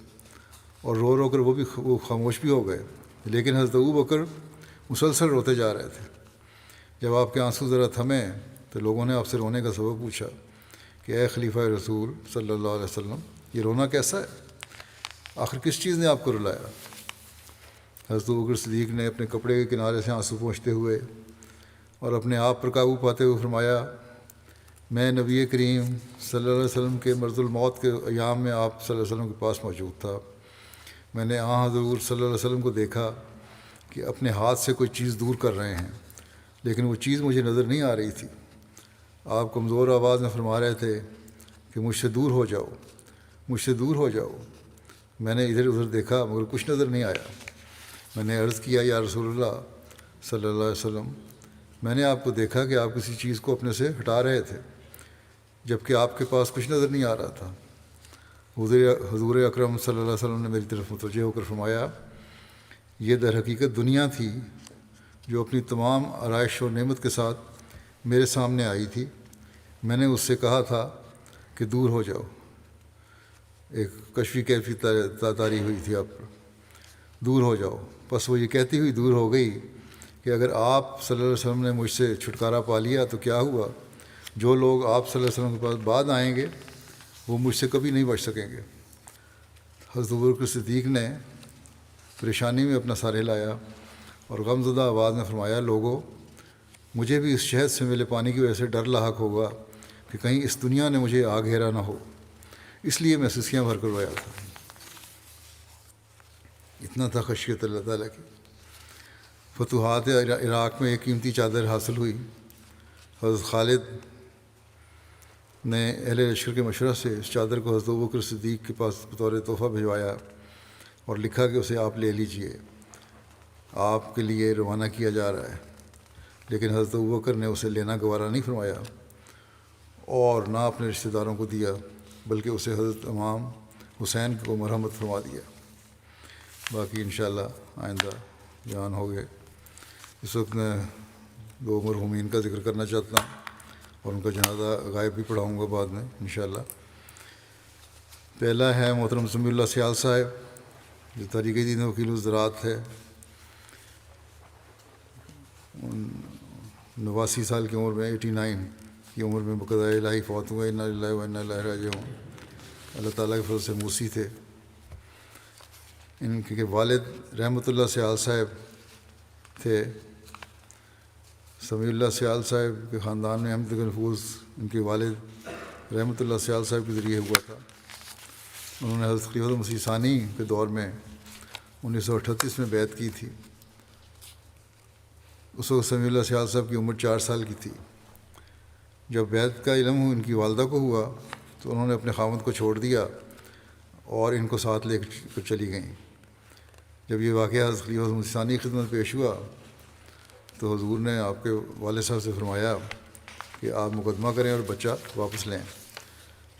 اور رو رو کر وہ خاموش بھی ہو گئے۔ لیکن حضرت ابوبکر مسلسل روتے جا رہے تھے۔ جب آپ کے آنسو ذرا تھمے تو لوگوں نے آپ سے رونے کا سبب پوچھا کہ اے خلیفہ رسول صلی اللہ علیہ وسلم، یہ رونا کیسا ہے؟ آخر کس چیز نے آپ کو رلایا؟ حضرت ابوبکر صدیق نے اپنے کپڑے کے کنارے سے آنسو پونچھتے ہوئے اور اپنے آپ پر قابو پاتے ہوئے فرمایا، میں نبی کریم صلی اللہ علیہ وسلم کے مرض الموت کے ایام میں آپ صلی اللہ علیہ وسلم کے پاس موجود تھا۔ میں نے حضور صلی اللہ علیہ وسلم کو دیکھا کہ اپنے ہاتھ سے کوئی چیز دور کر رہے ہیں، لیکن وہ چیز مجھے نظر نہیں آ رہی تھی۔ آپ کمزور آواز میں فرما رہے تھے کہ مجھ سے دور ہو جاؤ، مجھ سے دور ہو جاؤ۔ میں نے ادھر ادھر دیکھا مگر کچھ نظر نہیں آیا۔ میں نے عرض کیا، یا رسول اللہ صلی اللہ علیہ وسلم، میں نے آپ کو دیکھا کہ آپ کسی چیز کو اپنے سے ہٹا رہے تھے، جبکہ آپ کے پاس کچھ نظر نہیں آ رہا تھا۔ حضور اکرم صلی اللہ علیہ وسلم نے میری طرف متوجہ ہو کر فرمایا، یہ در حقیقت دنیا تھی جو اپنی تمام آرائش و نعمت کے ساتھ میرے سامنے آئی تھی۔ میں نے اس سے کہا تھا کہ دور ہو جاؤ۔ ایک کشفی کیفی تاری ہوئی تھی آپ پر، دور ہو جاؤ۔ بس وہ یہ کہتی ہوئی دور ہو گئی کہ اگر آپ صلی اللہ علیہ وسلم نے مجھ سے چھٹکارا پا لیا تو کیا ہوا؟ جو لوگ آپ صلی اللہ علیہ وسلم کے پاس بعد آئیں گے وہ مجھ سے کبھی نہیں بچ سکیں گے۔ حضرت ابوبکر صدیق نے پریشانی میں اپنا سر ہلایا اور غمزدہ آواز میں فرمایا، لوگوں، مجھے بھی اس شہد سے ملے پانی کی وجہ سے ڈر لاحق ہوگا کہ کہیں اس دنیا نے مجھے آ گھیرا نہ ہو، اس لیے میں سسکیاں بھر کر رویا تھا۔ اتنا تھا خشیت اللہ تعالیٰ کی۔ فتوحات عراق میں ایک قیمتی چادر حاصل ہوئی۔ حضرت خالد نے اہل لشکر کے مشورہ سے اس چادر کو حضرت ابوبکر صدیق کے پاس بطور تحفہ بھجوایا اور لکھا کہ اسے آپ لے لیجئے، آپ کے لیے روانہ کیا جا رہا ہے۔ لیکن حضرت ابوبکر نے اسے لینا گوارا نہیں فرمایا اور نہ اپنے رشتہ داروں کو دیا، بلکہ اسے حضرت امام حسین کو مرحمت فرما دیا۔ باقی انشاءاللہ آئندہ بیان ہو گئے۔ اس وقت میں 2 مرحومین کا ذکر کرنا چاہتا ہوں اور ان کا جنازہ غائب بھی پڑھاؤں گا بعد میں انشاءاللہ۔ پہلا ہے محترم سمیع اللہ سیال صاحب، جو تحریک دین وکیل الزراعت ہے۔ 89 سال کی عمر میں، 89 کی عمر میں بقضاء الہی فوت ہوئے۔ انا للہ و انا الیہ راجعون۔ اللہ تعالیٰ کے فضل سے موسی تھے۔ ان کے والد رحمۃ اللہ سیال صاحب تھے۔ سمیع اللہ سیال صاحب کے خاندان میں احمد کا نفوذ ان کے والد رحمۃ اللہ سیال صاحب کے ذریعے ہوا تھا۔ انہوں نے حضرت خلیفۃ مسیح ثانی کے دور میں 1938 میں بیعت کی تھی۔ اس وقت سمیع اللہ سیال صاحب کی عمر 4 سال کی تھی۔ جب بیعت کا علم ان کی والدہ کو ہوا تو انہوں نے اپنے خاوند کو چھوڑ دیا اور ان کو ساتھ لے کر چلی گئیں۔ جب یہ واقعہ حضرت خلیفۃ مسیح ثانی کی خدمت پیش ہوا تو حضور نے آپ کے والد صاحب سے فرمایا کہ آپ مقدمہ کریں اور بچہ واپس لیں۔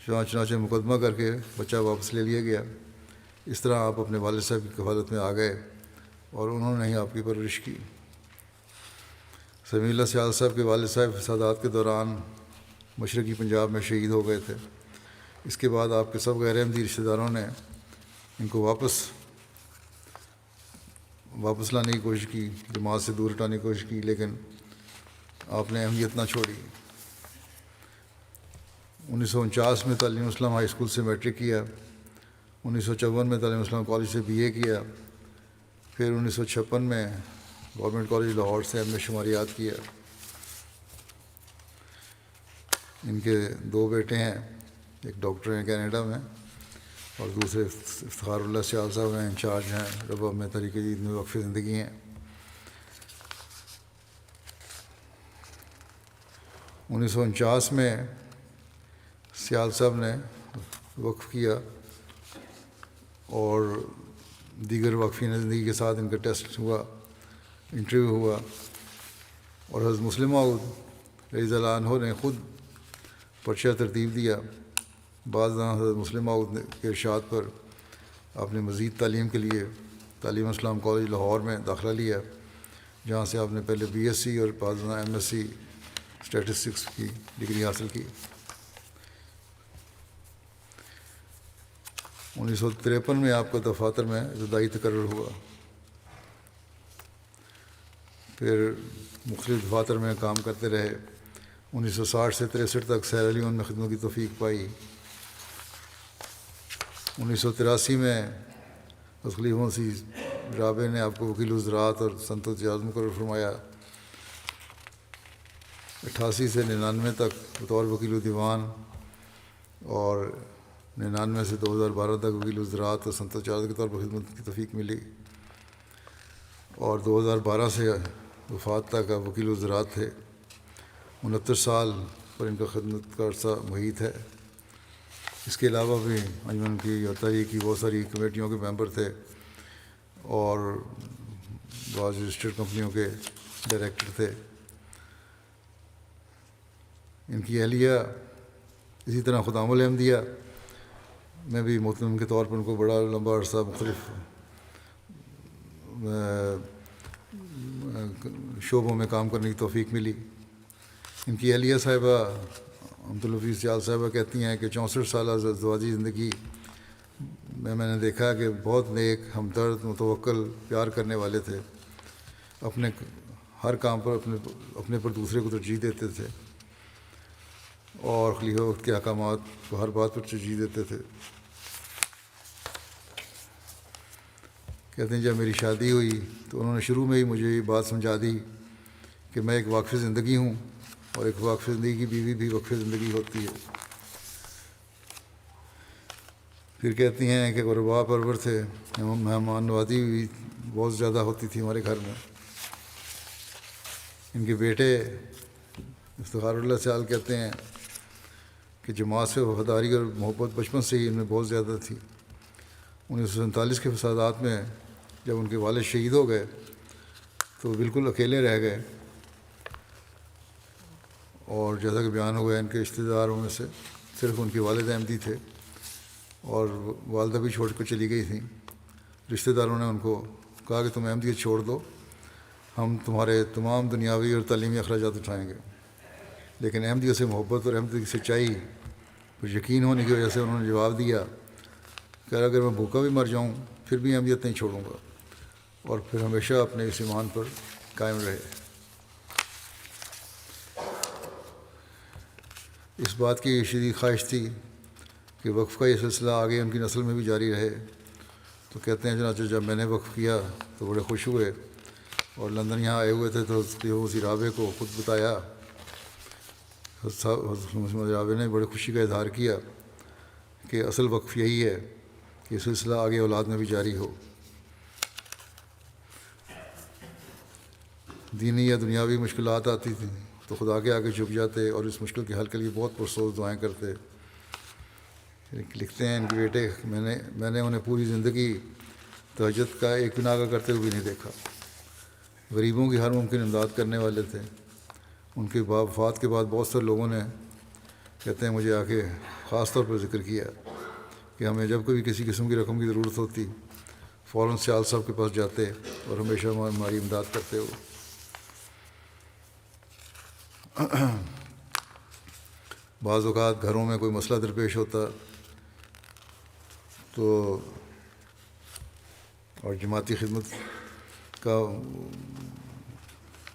چنانچہ مقدمہ کر کے بچہ واپس لے لیا گیا۔ اس طرح آپ اپنے والد صاحب کی کفالت میں آ گئے اور انہوں نے ہی آپ کی پرورش کی۔ سمیع اللہ سیال صاحب کے والد صاحب فسادات کے دوران مشرقی پنجاب میں شہید ہو گئے تھے۔ اس کے بعد آپ کے سب غیر احمدی رشتہ داروں نے ان کو واپس لانے کی کوشش کی، جماعت سے دور ہٹانے کی کوشش کی، لیکن آپ نے اہمیت نہ چھوڑی۔ 1949 میں تعلیم اسلام ہائی اسکول سے میٹرک کیا، 1954 میں تعلیم اسلام کالج سے BA کیا، پھر 1956 میں گورنمنٹ کالج لاہور سے MA شماریات کیا۔ ان کے 2 بیٹے ہیں، ایک ڈاکٹر ہیں کینیڈا میں اور دوسرے افتخار اللہ سیال صاحب ہیں، انچارج ہیں ربوہ میں تحریک جدید میں وقف زندگی ہیں۔ 1949 میں سیال صاحب نے وقف کیا اور دیگر وقفین زندگی کے ساتھ ان کا ٹیسٹ ہوا، انٹرویو ہوا، اور حضرت مسلم موعود رضی اللہ عنہ نے خود پرچہ ترتیب دیا۔ بعض حضرت مسلم موعود کے ارشاد پر آپ نے مزید تعلیم کے لیے تعلیم اسلام کالج لاہور میں داخلہ لیا، جہاں سے آپ نے پہلے بی ایس سی اور بعض ایم ایس سی اسٹیٹسٹکس کی ڈگری حاصل کی۔ 1953 میں آپ کا دفاتر میں ابتدائی تقرر ہوا، پھر مختلف دفاتر میں کام کرتے رہے۔ 1960 سے 63 تک سیرا لیون میں خدمت کی توفیق پائی۔ 1983 میں خلیفہ مسیح رابع نے آپ کو وکیل وزارت اور صنعت و تجارت مقرر فرمایا۔ 88 سے 99 تک بطور وکیل دیوان اور 99 سے 2012 تک وکیل وزارت اور صنعت و تجارت کے طور پر خدمت کی توفیق ملی، اور 2012 سے وفات تک آپ وکیل وزارت تھے۔ 69 سال پر ان کا خدمت کا عرصہ محیط ہے۔ اس کے علاوہ بھی انجمن کی اور تحریک کی بہت ساری کمیٹیوں کے ممبر تھے اور بعض رجسٹرڈ کمپنیوں کے ڈائریکٹر تھے۔ ان کی اہلیہ اسی طرح خدام الاحمدیہ میں بھی محترم کے طور پر ان کو بڑا لمبا عرصہ مختلف شعبوں میں کام کرنے کی توفیق ملی۔ ان کی اہلیہ صاحبہ عبدالحفیظ سیال صاحبہ کہتی ہیں کہ 64 سالہ ازدواجی زندگی میں نے دیکھا کہ بہت نیک، ہمدرد، متوکل، پیار کرنے والے تھے۔ اپنے ہر کام پر اپنے پر دوسرے کو ترجیح دیتے تھے اور خلیفہ وقت کے احکامات کو ہر بات پر ترجیح دیتے تھے۔ کہتے ہیں جب میری شادی ہوئی تو انہوں نے شروع میں ہی مجھے یہ بات سمجھا دی کہ میں ایک واقف زندگی ہوں، اور ایک واقف زندگی کی بیوی بھی واقف زندگی ہوتی ہے۔ پھر کہتی ہیں کہ غربا پرور تھے، مہمان نوازی بھی بہت زیادہ ہوتی تھی ہمارے گھر میں۔ ان کے بیٹے افتخار اللہ سیال کہتے ہیں کہ جماعت سے وفاداری اور محبت بچپن سے ہی ان میں بہت زیادہ تھی۔ 1947 کے فسادات میں جب ان کے والد شہید ہو گئے تو بالکل اکیلے رہ گئے، اور جیسا کہ بیان ہو گیا ان کے رشتہ داروں میں سے صرف ان کے والد احمدی تھے، اور والدہ بھی چھوڑ کر چلی گئی تھیں۔ رشتہ داروں نے ان کو کہا کہ تم احمدیت چھوڑ دو، ہم تمہارے تمام دنیاوی اور تعلیمی اخراجات اٹھائیں گے۔ لیکن احمدیت سے محبت اور احمدیت کی سچائی پر یقین ہونے کی وجہ سے انہوں نے جواب دیا کہ اگر میں بھوکا بھی مر جاؤں پھر بھی احمدیت نہیں چھوڑوں گا، اور پھر ہمیشہ اپنے اس ایمان پر قائم رہے۔ اس بات کی شدید خواہش تھی کہ وقف کا یہ سلسلہ آگے ان کی نسل میں بھی جاری رہے۔ تو کہتے ہیں چنانچہ جب میں نے وقف کیا تو بڑے خوش ہوئے، اور لندن یہاں آئے ہوئے تھے تو حضرت رابع کو خود بتایا۔ حضرت رابع نے بڑی خوشی کا اظہار کیا کہ اصل وقف یہی ہے کہ یہ سلسلہ آگے اولاد میں بھی جاری ہو۔ دینی یا دنیاوی مشکلات آتی تھیں تو خدا کے آگے جھک جاتے اور اس مشکل کے حل کے لیے بہت پرسوز دعائیں کرتے۔ لکھتے ہیں ان کے بیٹے، میں نے انہیں پوری زندگی تہجد کا ایک بھی ناغہ کرتے ہوئے بھی نہیں دیکھا۔ غریبوں کی ہر ممکن امداد کرنے والے تھے۔ ان کے وفات کے بعد بہت سے لوگوں نے کہتے ہیں مجھے آ کے خاص طور پر ذکر کیا کہ ہمیں جب کبھی کسی قسم کی رقم کی ضرورت ہوتی فوراً سیال صاحب کے پاس جاتے اور ہمیشہ ہماری امداد کرتے ہو۔ بعض اوقات گھروں میں کوئی مسئلہ درپیش ہوتا تو اور جماعتی خدمت کا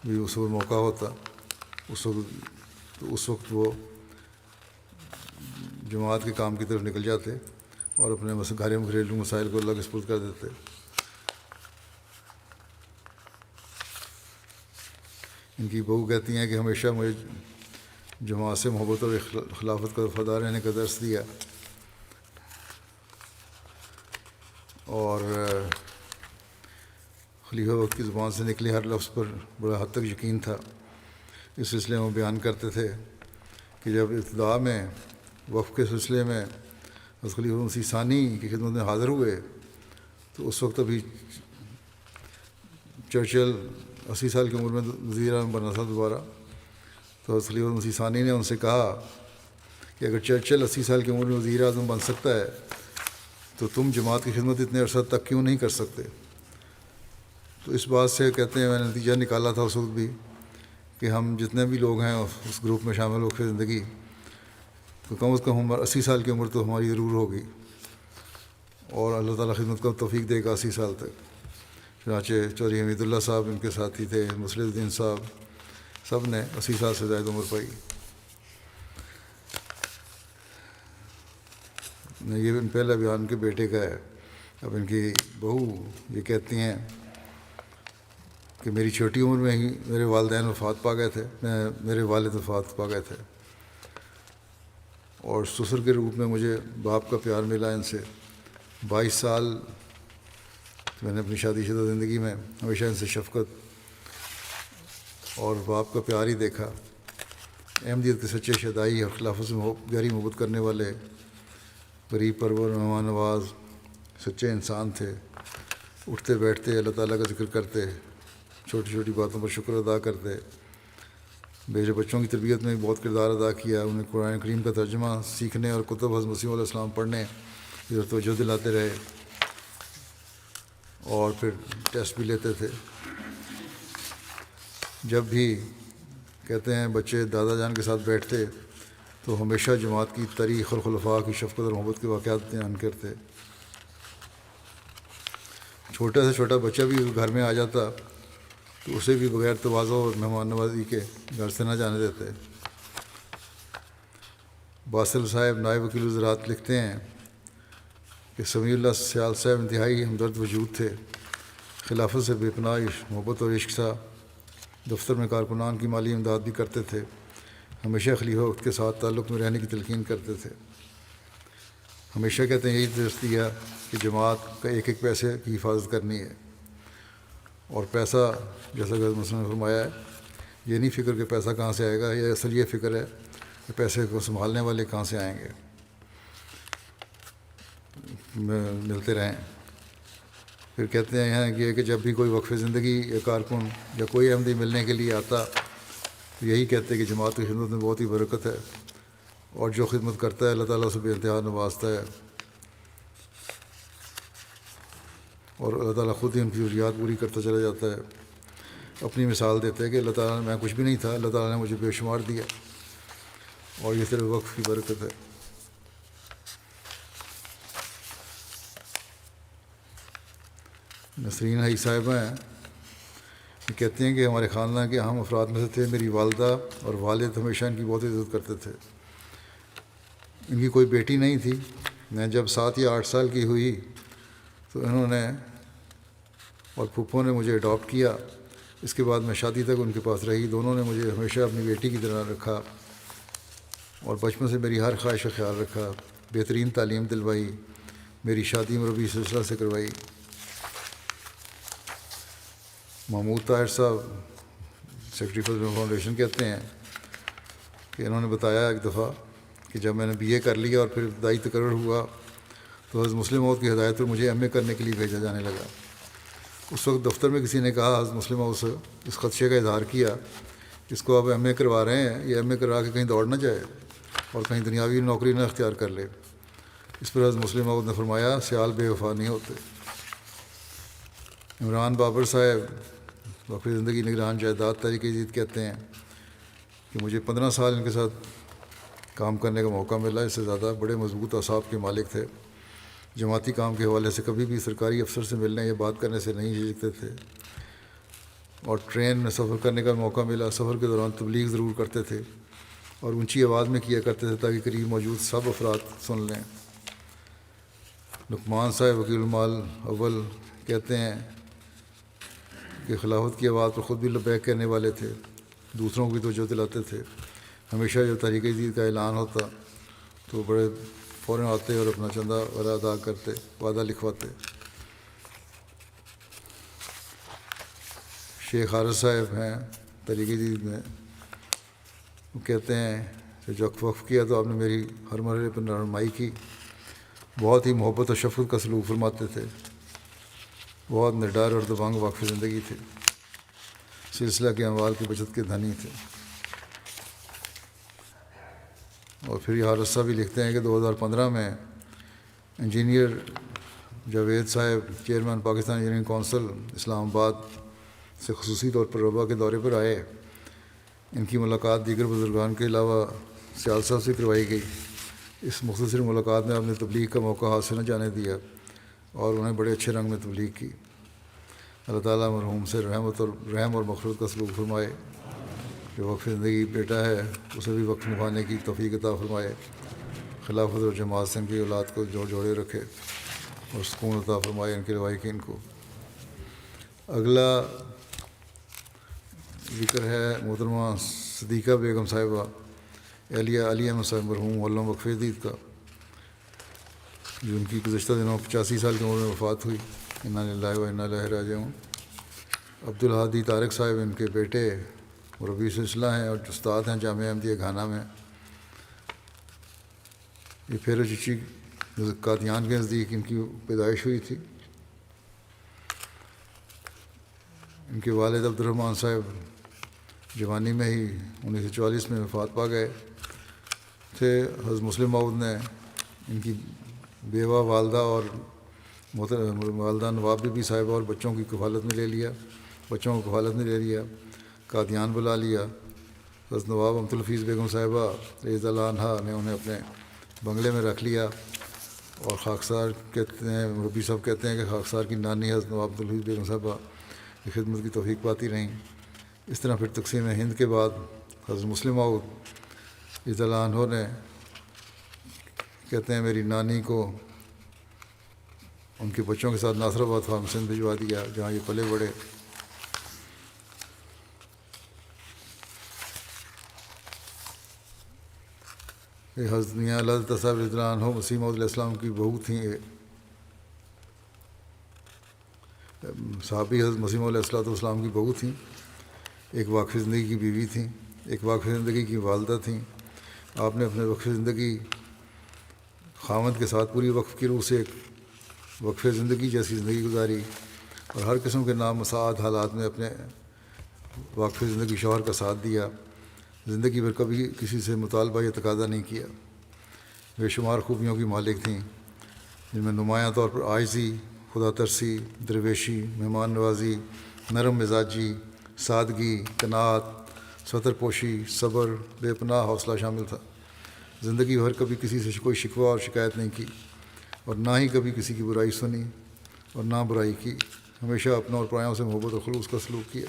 بھی اس وقت موقع ہوتا، اس وقت وہ جماعت کے کام کی طرف نکل جاتے اور اپنے گھریلو مسائل کو اللہ کے سپرد کر دیتے۔ ان کی بہو کہتی ہیں کہ ہمیشہ مجھے جماعت سے محبت اور خلافت کا وفادار رہنے کا درس دیا، اور خلیفہ وقت کی زبان سے نکلے ہر لفظ پر بڑا حد تک یقین تھا۔ اس سلسلے میں بیان کرتے تھے کہ جب ابتدا میں وقف کے سلسلے میں خلیفہ مسیح ثانی کی خدمت میں حاضر ہوئے تو اس وقت ابھی چرچل 80 سال کی عمر میں وزیر اعظم بنا تھا دوبارہ۔ تو خلیفہ مسیح ثانی نے ان سے کہا کہ اگر چرچل 80 سال کی عمر میں وزیر اعظم بن سکتا ہے تو تم جماعت کی خدمت اتنے عرصہ تک کیوں نہیں کر سکتے؟ تو اس بات سے کہتے ہیں میں نے نتیجہ نکالا تھا اس وقت بھی کہ ہم جتنے بھی لوگ ہیں اس گروپ میں شامل ہو کے زندگی، تو کم از کم 80 سال کی عمر تو ہماری ضرور ہوگی، اور اللہ تعالیٰ خدمت کا توفیق دے گا 80 سال تک۔ چنانچہ چودھری حمید اللہ صاحب ان کے ساتھی تھے، مصلح الدین صاحب، سب نے 80 سال سے زائد عمر پائی۔ یہ پہلا بیان کے بیٹے کا ہے۔ اب ان کی بہو یہ کہتی ہیں کہ میری چھوٹی عمر میں ہی میرے والدین وفات پا گئے تھے، میرے والد وفات پا گئے تھے، اور سسر کے روپ میں مجھے باپ کا پیار ملا ان سے۔ 22 سال میں نے اپنی شادی شدہ زندگی میں ہمیشہ ان سے شفقت اور باپ کا پیار ہی دیکھا۔ احمدیت کے سچے شہدائی اور خلافت سے گہری محبت کرنے والے، غریب پرور، مہمان نواز، سچے انسان تھے۔ اٹھتے بیٹھتے اللہ تعالیٰ کا ذکر کرتے، چھوٹی چھوٹی باتوں پر شکر ادا کرتے، بیٹے بچوں کی تربیت میں بہت کردار ادا کیا۔ انہیں قرآن کریم کا ترجمہ سیکھنے اور کتب حضرت مسیح علیہ السلام پڑھنے کی توجہ دلاتے رہے، اور پھر ٹیسٹ بھی لیتے تھے۔ جب بھی کہتے ہیں بچے دادا جان کے ساتھ بیٹھتے تو ہمیشہ جماعت کی تاریخ اور خلفاء کی شفقت اور محبت کے واقعات بیان کرتے۔ چھوٹا سے چھوٹا بچہ بھی گھر میں آ جاتا تو اسے بھی بغیر تواضع اور مہمان نوازی کے گھر سے نہ جانے دیتے۔ باسل صاحب نائب وکیل وزارت لکھتے ہیں کہ سمیع اللہ سیال صاحب انتہائی ہمدرد وجود تھے، خلافت سے بے پناہ محبت اور عشق تھا۔ دفتر میں کارکنان کی مالی امداد بھی کرتے تھے، ہمیشہ خلیفہ وقت کے ساتھ تعلق میں رہنے کی تلقین کرتے تھے۔ ہمیشہ کہتے ہیں یہی درست دیا کہ جماعت کا ایک ایک پیسے کی حفاظت کرنی ہے، اور پیسہ جیسا کہ مسلم نے فرمایا ہے، یہ نہیں فکر کہ پیسہ کہاں سے آئے گا، یہ اصل یہ فکر ہے کہ پیسے کو سنبھالنے والے کہاں سے آئیں گے، ملتے رہیں۔ پھر کہتے ہیں کہ جب بھی کوئی وقف زندگی یا کارکن یا کوئی احمدی ملنے کے لیے آتا تو یہی کہتے کہ جماعت کی خدمت میں بہت ہی برکت ہے، اور جو خدمت کرتا ہے اللہ تعالیٰ اسے بے انتہا نوازتا ہے، اور اللہ تعالیٰ خود ہی ان کی ضروریات پوری کرتا چلا جاتا ہے۔ اپنی مثال دیتے ہیں کہ اللہ تعالیٰ میں کچھ بھی نہیں تھا، اللہ تعالیٰ نے مجھے بے شمار دیا، اور یہ صرف وقف کی برکت ہے۔ نسرین حئی صاحبہ ہیں، یہ کہتے ہیں کہ ہمارے خاندان کے اہم افراد میں سے تھے۔ میری والدہ اور والد ہمیشہ ان کی بہت عزت کرتے تھے۔ ان کی کوئی بیٹی نہیں تھی۔ میں جب 7 یا 8 سال کی ہوئی تو انہوں نے اور پھپھو نے مجھے اڈاپٹ کیا۔ اس کے بعد میں شادی تک ان کے پاس رہی۔ دونوں نے مجھے ہمیشہ اپنی بیٹی کی طرح رکھا، اور بچپن سے میری ہر خواہش کا خیال رکھا، بہترین تعلیم دلوائی، میری شادی مربی سلسلہ سے کروائی۔ محمود طاہر صاحب سیکرٹری فضل فاؤنڈیشن کہتے ہیں کہ انہوں نے بتایا ایک دفعہ کہ جب میں نے BA کر لیا اور پھر ابتدائی تقرر ہوا تو حضرت مسلم موعود کی ہدایت پر مجھے MA کرنے کے لیے بھیجا جانے لگا۔ اس وقت دفتر میں کسی نے کہا، حضرت مسلم موعود سے اس خدشے کا اظہار کیا، اس کو آپ MA کروا رہے ہیں، یہ MA کروا کے کہیں دوڑ نہ جائے اور کہیں دنیاوی نوکری نہ اختیار کر لے۔ اس پر حضرت مسلم موعود نے فرمایا، سیال بے وفا نہیں ہوتے۔ عمران بابر صاحب وقف زندگی نگران جائیداد تحریک جدید کہتے ہیں کہ مجھے 15 سال ان کے ساتھ کام کرنے کا موقع ملا، اس سے زیادہ۔ بڑے مضبوط اعصاب کے مالک تھے، جماعتی کام کے حوالے سے کبھی بھی سرکاری افسر سے ملنے یا بات کرنے سے نہیں جھجکتے تھے، اور ٹرین میں سفر کرنے کا موقع ملا، سفر کے دوران تبلیغ ضرور کرتے تھے اور اونچی آواز میں کیا کرتے تھے تاکہ قریب موجود سب افراد سن لیں۔ لقمان صاحب وکیل المال اول کہتے ہیں کہ خلافت کی آواز پر خود بھی لبیک کہنے والے تھے، دوسروں کو بھی توجہ دلاتے تھے۔ ہمیشہ جب تحریک جدید کا اعلان ہوتا تو بڑے فوراً آتے اور اپنا چندہ ادا کرتے، وعدہ لکھواتے۔ شیخ حارث صاحب ہیں تحریک جدید میں، وہ کہتے ہیں کہ جب وقف کیا تو آپ نے میری ہر مرحلے پر رہنمائی کی، بہت ہی محبت اور شفقت کا سلوک فرماتے تھے، بہت نڈر اور دبنگ وقف زندگی تھے، سلسلہ کے اموال کی بچت کے دھنی تھے۔ اور پھر یہ حارثہ بھی لکھتے ہیں کہ 2015 میں انجینئر جاوید صاحب چیئرمین پاکستان انجینئرنگ کونسل اسلام آباد سے خصوصی طور پر ربا کے دورے پر آئے. ان کی ملاقات دیگر بزرگان کے علاوہ سیال صاحب سے کروائی گئی. اس مختصر ملاقات میں آپ نے تبلیغ کا موقع حاصل نہ جانے دیا اور انہیں بڑے اچھے رنگ میں تبلیغ کی. اللہ تعالیٰ مرحوم سے رحم اور مغفرت کا سلوک فرمائے. جو وقف زندگی بیٹا ہے اسے بھی وقت نبھانے کی توفیق عطا فرمائے. خلافت اور جماعت سے ان کی اولاد کو جوڑے رکھے اور سکون عطا فرمائے ان کے لوائقین کو. اگلا ذکر ہے محترمہ صدیقہ بیگم صاحبہ علی احمد صاحب مرحوم علم وقف جدید کا، جو ان کی گزشتہ دنوں 85 سال کی عمر میں وفات ہوئی. انا للہ و انا الیہ راجعون. عبدالہادی طارق صاحب ان کے بیٹے مربی سلسلہ ہیں اور استاد ہیں جامعہ احمدیہ گھانا میں. یہ پھیرو چچی قادیان کے نزدیک ان کی پیدائش ہوئی تھی. ان کے والد عبدالرحمٰن صاحب جوانی میں ہی 1944 میں وفات پا گئے تھے. حضرت مسلم ماؤد نے ان کی بیوہ والدہ اور والدہ نواب بی بی صاحبہ اور بچوں کو کفالت میں لے لیا. قادیان بلا لیا. حضرت نواب عبدالحفیظ بیگم صاحبہ رضی اللہ عنہا نے انہیں اپنے بنگلے میں رکھ لیا. اور خاکسار کہتے ہیں، مربی صاحب کہتے ہیں کہ خاکسار کی نانی حضرت نواب عبدالحفیظ بیگم صاحبہ کی خدمت کی توفیق پاتی رہیں. اس طرح پھر تقسیم ہند کے بعد حضرت مسلم ماؤد رضی اللہ عنہ نے کہتے ہیں میری نانی کو ان کے بچوں کے ساتھ ناصر آباد فارم سندھ بھجوا دیا جہاں یہ پلے بڑھے. حضرت میاں اللہ صاحب رضی اللہ عنہ مسیح موعود علیہ السلام کی بہو تھیں. صحابی حضرت مسیح موعود علیہ السلام کی بہو تھیں. ایک واقف زندگی کی بیوی تھیں، ایک واقف زندگی کی والدہ تھیں. آپ نے اپنے وقف زندگی خاوند کے ساتھ پوری وقف کی روح سے ایک وقف زندگی جیسی زندگی گزاری اور ہر قسم کے نامساعد حالات میں اپنے واقف زندگی شوہر کا ساتھ دیا. زندگی پر کبھی کسی سے مطالبہ یا تقاضا نہیں کیا. بے شمار خوبیوں کی مالک تھیں جن میں نمایاں طور پر عاجزی، خدا ترسی، درویشی، مہمان نوازی، نرم مزاجی، سادگی، قناعت، ستر پوشی، صبر، بے پناہ حوصلہ شامل تھا. زندگی بھر کبھی کسی سے کوئی شکوہ اور شکایت نہیں کی اور نہ ہی کبھی کسی کی برائی سنی اور نہ برائی کی. ہمیشہ اپنوں اور پرایوں سے محبت اور خلوص کا سلوک کیا.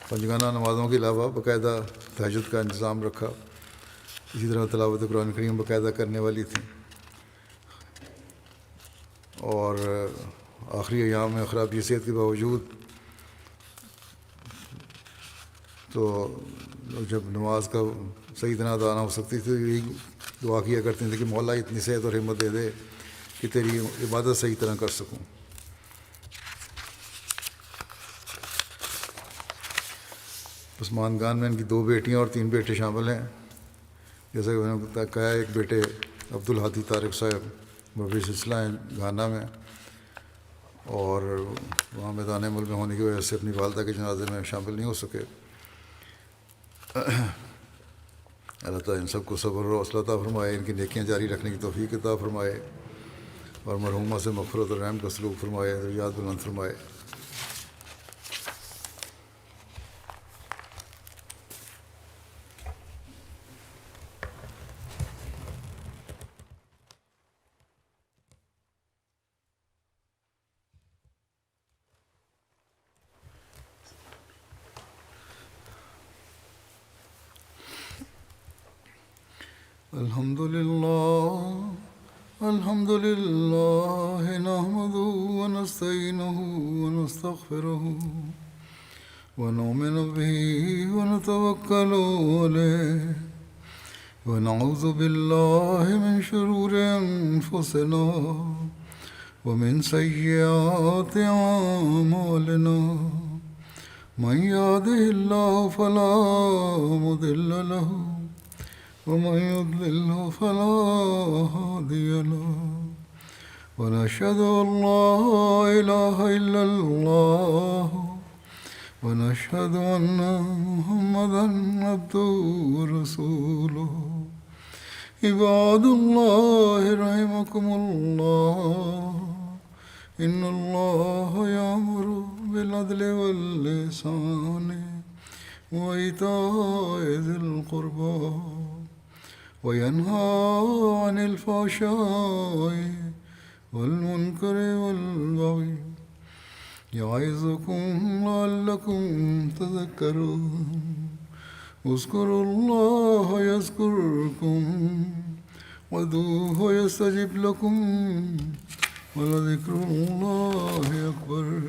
پنجگانہ نمازوں کے علاوہ باقاعدہ تہجد کا انتظام رکھا. اسی طرح تلاوت قرآن کریم باقاعدہ کرنے والی تھیں. اور آخری ایام میں خراب صحت کے باوجود تو جب نماز کا صحیح طرح ادا نہ ہو سکتی تھی یہی دعا کیا کرتے تھے کہ مولا اتنی صحت اور ہمت دے دے کہ تیری عبادت صحیح طرح کر سکوں. عثمان خان میں ان کی 2 بیٹیاں اور 3 بیٹے شامل ہیں. جیسا کہ میں نے کہا ایک بیٹے عبدالہادی طارق صاحب مربی سلسلہ ہیں گھانا میں اور وہاں میدان عمل میں ہونے کی وجہ سے اپنی والدہ کے جنازے میں شامل نہیں ہو سکے. اللہ تعالیٰ ان سب کو صبر و حوصلہ عطا فرمائے، ان کی نیکیاں جاری رکھنے کی توفیق عطا فرمائے اور مرحومہ سے مغفرت اور رحم کا سلوک فرمائے، درجات بلند فرمائے. الحمد لله نحمده ونستعينه ونستغفره ونؤمن به ونتوكل عليه ونعوذ بالله من شرور أنفسنا ومن سيئات أعمالنا. من يهده الله فلا مضل له ومن يضلله فلا هادي له ونشهد أن لا إله إلا الله ونشهد أن محمدا عبده ورسوله عباد الله رحمكم الله إن الله يأمر بالعدل والإحسان وإيتاء ذي القربى وينهى عن الفحشاء والمنكر والبغي يعظكم لعلكم تذكرون اذكروا الله يذكركم وادعوه يستجب لكم ولذكر الله أكبر.